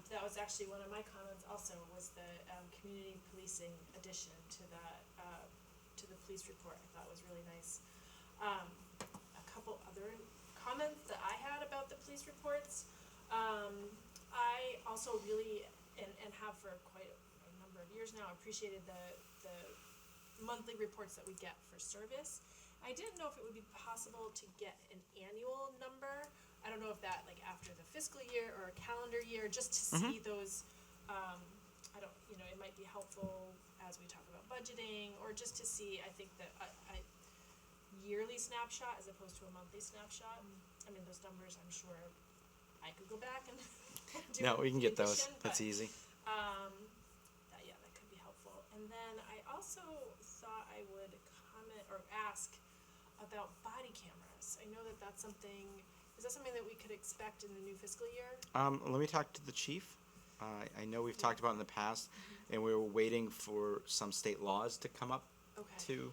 That was actually one of my comments also, was the community policing addition to that, to the police report. I thought was really nice. A couple other comments that I had about the police reports. I also really, and have for quite a number of years now, appreciated the monthly reports that we get for service. I didn't know if it would be possible to get an annual number. I don't know if that, like, after the fiscal year or a calendar year, just to see those, it might be helpful as we talk about budgeting, or just to see, I think that a yearly snapshot as opposed to a monthly snapshot. I mean, those numbers, I'm sure I could go back and do. No, we can get those. addition, That's but, easy. that could be helpful. And then I also thought I would comment or ask about body cameras. I know that that's something. Is that something that we could expect in the new fiscal year? Let me talk to the chief. I know we've talked about it in the past, and we were waiting for some state laws to come up to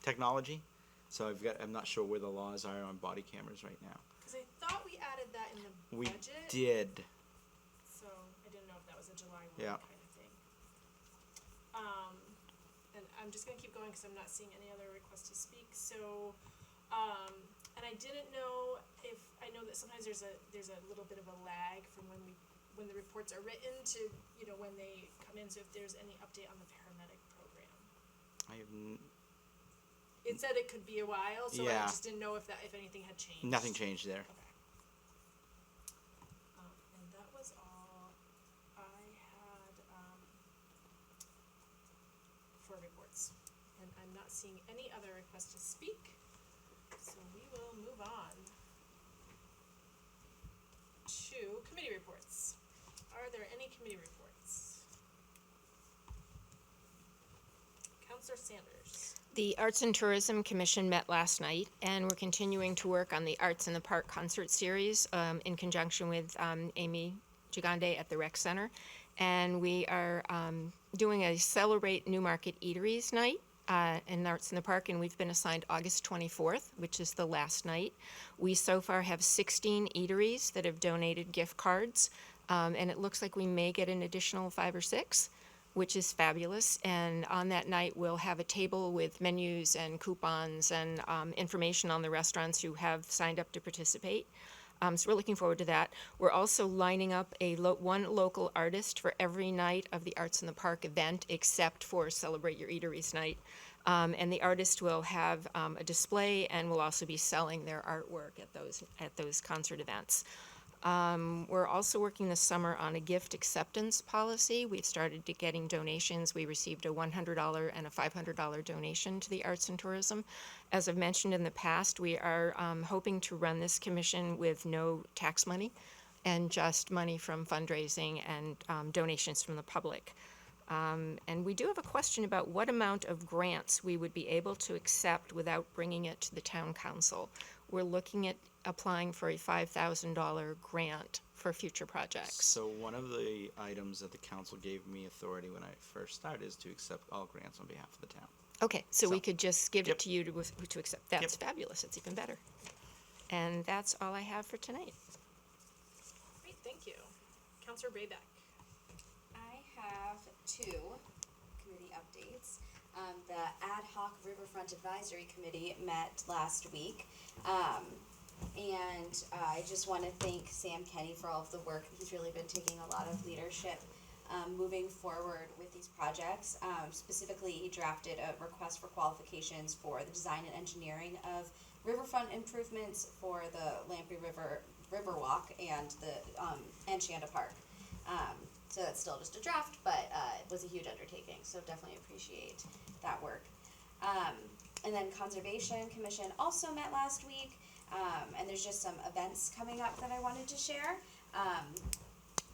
technology. So I'm not sure where the laws are on body cameras right now. Because I thought we added that in the We budget. did. So I didn't know if that was a July 1 Yeah. kind of thing. And I'm just gonna keep going because I'm not seeing any other requests to speak. So, and I didn't know if, I know that sometimes there's a little bit of a lag from when the reports are written to, when they come in. So if there's any update on the paramedic program. It said it could be a while, so I Yeah. just didn't know if anything had changed. Nothing changed there. Okay. And that was all I had for reports. And I'm not seeing any other requests to speak, so we will move on to committee reports. Are there any committee reports? Counselor Sanders. The Arts and Tourism Commission met last night, and we're continuing to work on the Arts in the Park concert series in conjunction with Amy Gigande at the Rec Center. And we are doing a Celebrate Newmarket Eateries night in Arts in the Park, and we've been assigned August 24th, which is the last night. We so far have 16 eateries that have donated gift cards, and it looks like we may get an additional 5 or 6. Which is fabulous, and on that night we'll have a table with menus and coupons and information on the restaurants who have signed up to participate. So we're looking forward to that. We're also lining up one local artist for every night of the Arts in the Park event, except for Celebrate Your Eateries night. And the artist will have a display and will also be selling their artwork at those concert events. We're also working this summer on a gift acceptance policy. We've started getting donations. We received a $100 and a $500 donation to the Arts and Tourism. As I've mentioned in the past, we are hoping to run this commission with no tax money and just money from fundraising and donations from the public. And we do have a question about what amount of grants we would be able to accept without bringing it to the town council. We're looking at applying for a $5,000 grant for future projects. So one of the items that the council gave me authority when I first started is to accept all grants on behalf of the town. Okay, so we could just give it to you to accept. That's fabulous. It's even better. And that's all I have for tonight. Great, thank you. Counselor Raybeck. I have 2 committee updates. The Ad Hoc Riverfront Advisory Committee met last week. And I just want to thank Sam Kenny for all of the work. He's really been taking a lot of leadership moving forward with these projects. Specifically, he drafted a request for qualifications for the design and engineering of riverfront improvements for the Lamprey Riverwalk and and Shanda Park. So that's still just a draft, but it was a huge undertaking. So definitely appreciate that work. And then Conservation Commission also met last week. And there's just some events coming up that I wanted to share.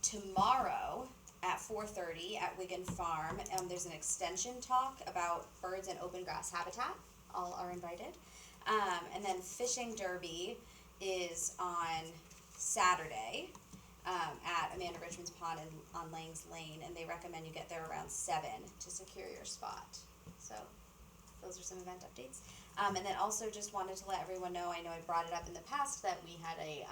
Tomorrow at 4:30 at Wigan Farm, there's an extension talk about birds and open grass habitat. All are invited. And then Fishing Derby is on Saturday at Amanda Richmond's Pond on Lang's Lane, and they recommend you get there around 7 to secure your spot. So those are some event updates. And then also just wanted to let everyone know, I know I brought it up in the past, that we had a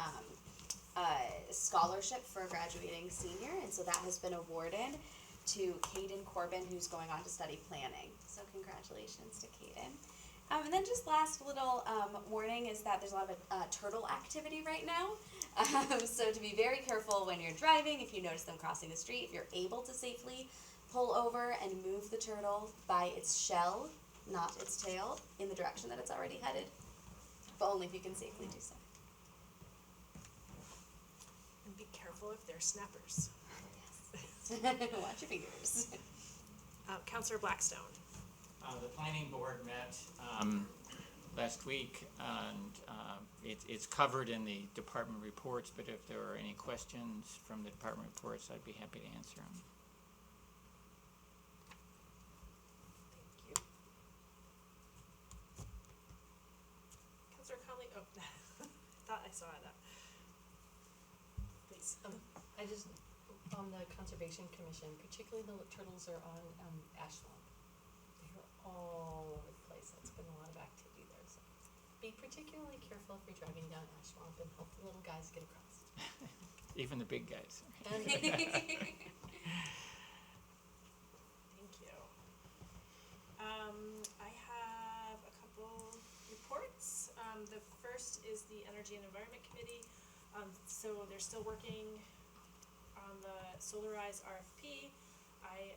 scholarship for a graduating senior, and so that has been awarded to Caden Corbin, who's going on to study planning. So congratulations to Caden. And then just last little warning is that there's a lot of turtle activity right now. So to be very careful when you're driving, if you notice them crossing the street, if you're able to safely pull over and move the turtle by its shell, not its tail, in the direction that it's already headed, but only if you can safely do so. And be careful if they're snappers. Watch your fingers. Councillor Blackstone. The planning board met last week, and it's covered in the department reports, but if there are any questions from the department reports, I'd be happy to answer them. Councillor Conley, oh, thought I saw that. Please. I just, on the Conservation Commission, particularly the turtles are on Ash Swamp. They're all over the place. It's been a lot of activity there. So be particularly careful if you're driving down Ash Swamp and help the little guys get across. Even the big guys. Thank you. I have a couple reports. The first is the Energy and Environment Committee. So they're still working on the Solarize RFP. I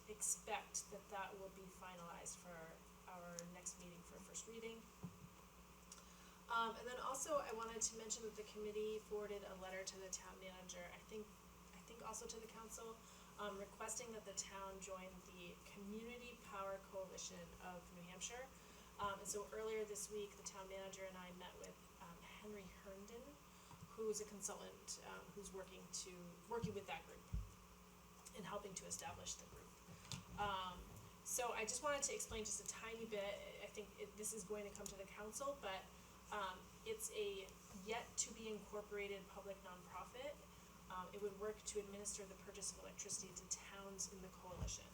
expect that will be finalized for our next meeting for first reading. And then also I wanted to mention that the committee forwarded a letter to the town manager, I think also to the council, requesting that the town join the Community Power Coalition of New Hampshire. And so earlier this week, the town manager and I met with Henry Herndon, who's a consultant who's working with that group and helping to establish the group. So I just wanted to explain just a tiny bit. I think this is going to come to the council, but it's a yet to be incorporated public nonprofit. It would work to administer the purchase of electricity to towns in the coalition.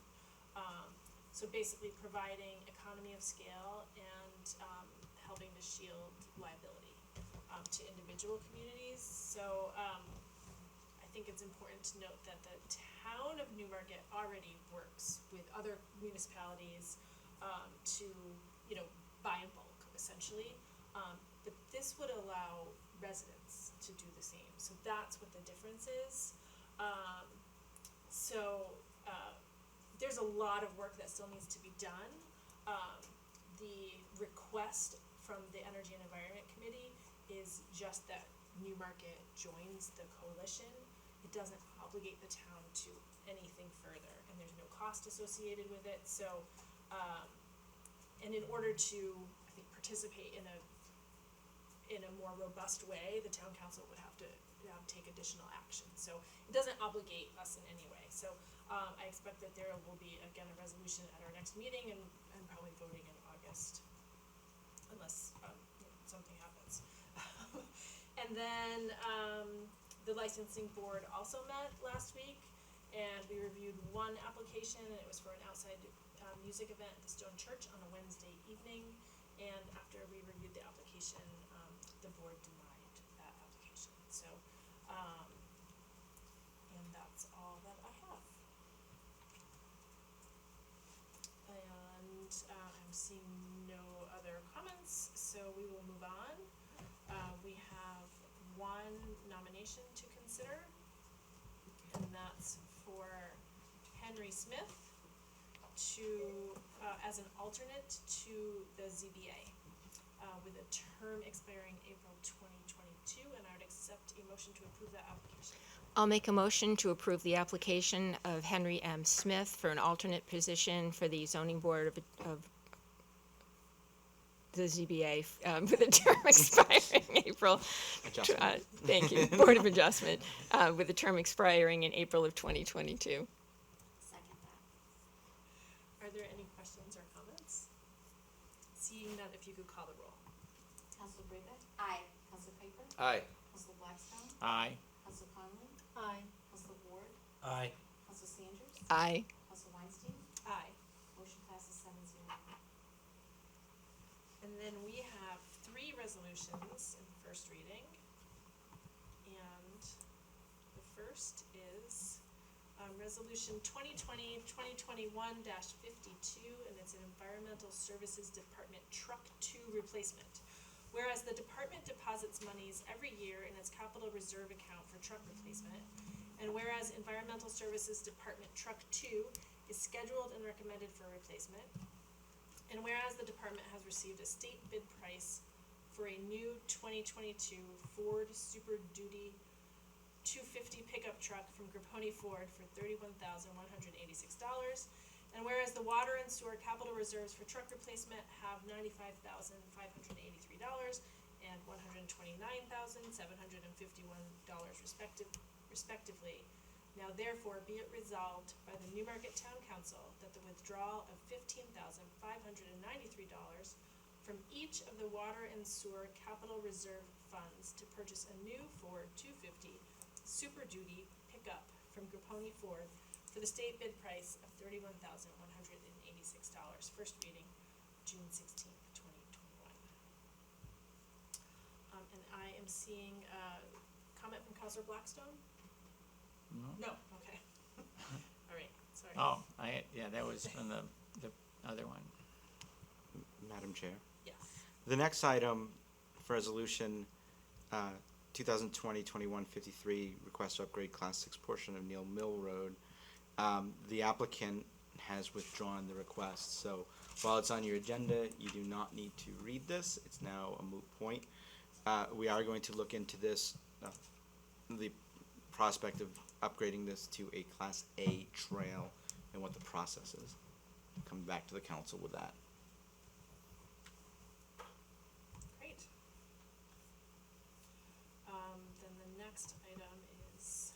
So basically providing economy of scale and helping to shield liability to individual communities. So I think it's important to note that the town of Newmarket already works with other municipalities to, buy in bulk, essentially. But this would allow residents to do the same. So that's what the difference is. There's a lot of work that still needs to be done. The request from the Energy and Environment Committee is just that Newmarket joins the coalition. It doesn't obligate the town to anything further, and there's no cost associated with it. So, and in order to, I think, participate in a more robust way, the town council would have to take additional action. So it doesn't obligate us in any way. So I expect that there will be, again, a resolution at our next meeting and probably voting in August, unless something happens. And then the licensing board also met last week, and we reviewed one application, and it was for an outside music event at the Stone Church on a Wednesday evening. And after we reviewed the application, the board denied that application. So, and that's all that I have. And I'm seeing no other comments, so we will move on. one nomination to consider, and that's for Henry Smith to, as an alternate to the ZBA, with a term expiring April 2022, and I would accept a motion to approve that application. I'll make a motion to approve the application of Henry M. Smith for an alternate position for the zoning board of the ZBA, with a term expiring April. Adjustment. Thank you, Board of Adjustment, with a term expiring in April of 2022. Second that. Are there any questions or comments? Seeing none, if you could call the roll. Counselor Braybeck? Aye. Counselor Piper? Aye. Counselor Blackstone? Aye. Counselor Conlon? Aye. Counselor Ward? Aye. Counselor Sanders? Aye. Counselor Weinstein? Aye. Motion passes 7-0. And then we have 3 resolutions in first reading. And the first is Resolution 2020-2021-52, and it's an Environmental Services Department Truck 2 replacement. Whereas the department deposits monies every year in its capital reserve account for truck replacement, and whereas Environmental Services Department Truck 2 is scheduled and recommended for replacement, and whereas the department has received a state bid price for a new 2022 Ford Super Duty 250 pickup truck from Grapponi Ford for $31,186, and whereas the water and sewer capital reserves for truck replacement have $95,583 and $129,751 respectively. Now therefore be it resolved by the Newmarket Town Council that the withdrawal of $15,593 from each of the water and sewer capital reserve funds to purchase a new Ford 250 Super Duty pickup from Grapponi Ford for the state bid price of $31,186. First reading, June 16th, 2021. And I am seeing a comment from Councilor Blackstone? No? No, okay. All right, sorry. Oh, that was from the other one. Madam Chair. Yes. The next item for resolution 2020-21-53, request to upgrade Class 6 portion of Neal Mill Road. The applicant has withdrawn the request, so while it's on your agenda, you do not need to read this. It's now a moot point. We are going to look into this, the prospect of upgrading this to a Class A trail and what the process is. Come back to the council with that. Great. Then the next item is,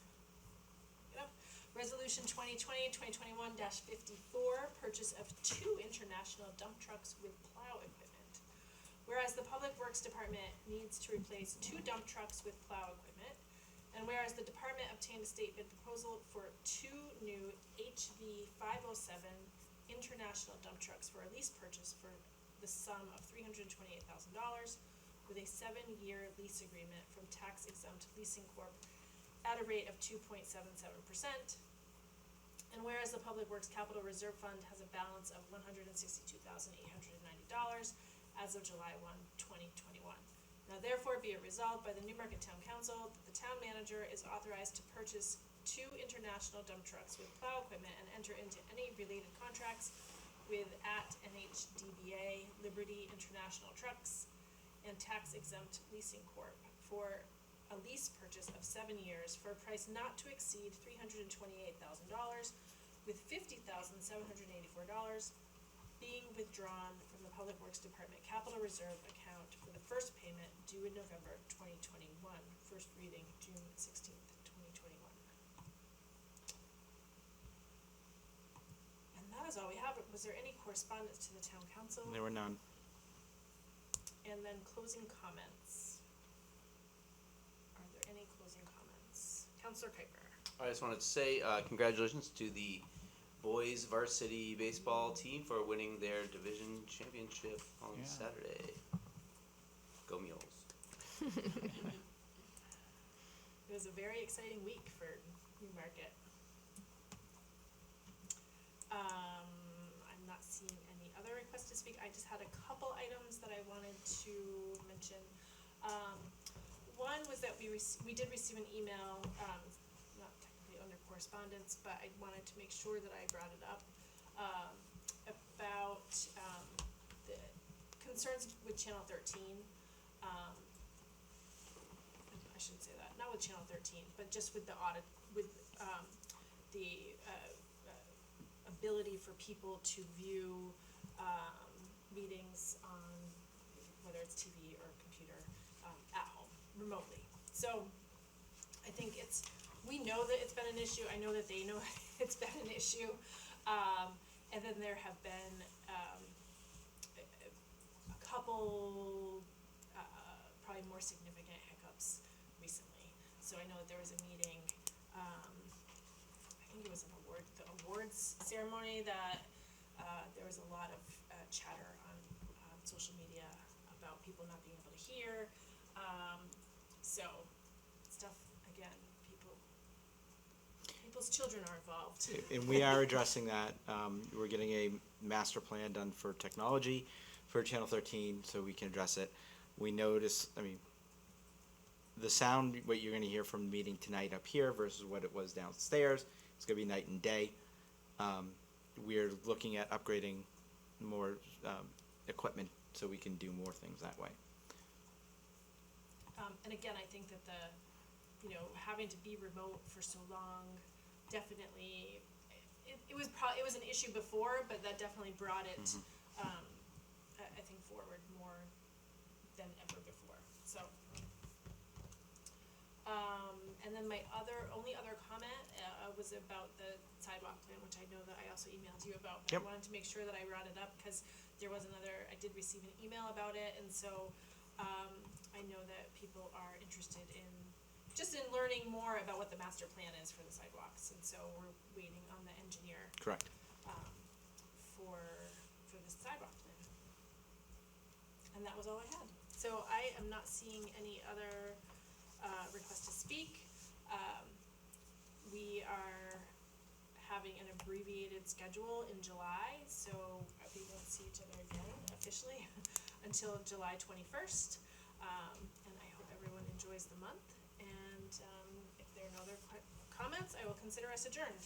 Resolution 2020-2021-54, purchase of 2 international dump trucks with plow equipment. Whereas the Public Works Department needs to replace 2 dump trucks with plow equipment, and whereas the department obtained a state bid proposal for 2 new HV 507 international dump trucks for a lease purchase for the sum of $328,000 with a 7-year lease agreement from tax exempt leasing corp at a rate of 2.77%. And whereas the Public Works Capital Reserve Fund has a balance of $162,890 as of July 1, 2021. Now therefore be it resolved by the Newmarket Town Council that the town manager is authorized to purchase 2 international dump trucks with plow equipment and enter into any related contracts with @NHDBA, Liberty International Trucks, and Tax Exempt Leasing Corp. for a lease purchase of 7 years for a price not to exceed $328,000, with $50,784 being withdrawn from the Public Works Department Capital Reserve account for the first payment due in November 2021. First reading, June 16th, 2021. And that is all we have. Was there any correspondence to the town council? There were none. And then closing comments. Are there any closing comments? Counselor Kuiper. I just wanted to say congratulations to the boys varsity baseball team for winning their division championship on Saturday. Go Mules. It was a very exciting week for Newmarket. I'm not seeing any other requests to speak. I just had a couple items that I wanted to mention. One one was that we did receive an email, not technically under correspondence, but I wanted to make sure that I brought it up, about, the concerns with Channel 13. I shouldn't say that, not with Channel 13, but just with the audit, with, the, ability for people to view, meetings on, whether it's TV or computer, at home, remotely. So, I think we know that it's been an issue, I know that they know it's been an issue. And then there have been, a couple, probably more significant hiccups recently. So I know that there was a meeting, I think it was the awards ceremony that, there was a lot of, chatter on, social media about people not being able to hear. So, stuff, again, people's children are involved. And we are addressing that. We're getting a master plan done for technology for Channel 13, so we can address it. We notice, the sound, what you're gonna hear from the meeting tonight up here versus what it was downstairs, it's gonna be night and day. We're looking at upgrading more, equipment so we can do more things that way. And again, I think that having to be remote for so long, definitely, it was an issue before, but that definitely brought it, I think forward more than ever before, so. And then my only other comment, was about the sidewalk plan, which I know that I also emailed you about. But Yep. I wanted to make sure that I brought it up, cause there was I did receive an email about it, and so, I know that people are interested in learning more about what the master plan is for the sidewalks, and so we're waiting on the engineer, Correct. for the sidewalk plan. And that was all I had. So I am not seeing any other, requests to speak. We are having an abbreviated schedule in July, so we won't see each other again officially until July 21st. And I hope everyone enjoys the month, and, if there are no other comments, I will consider us adjourned.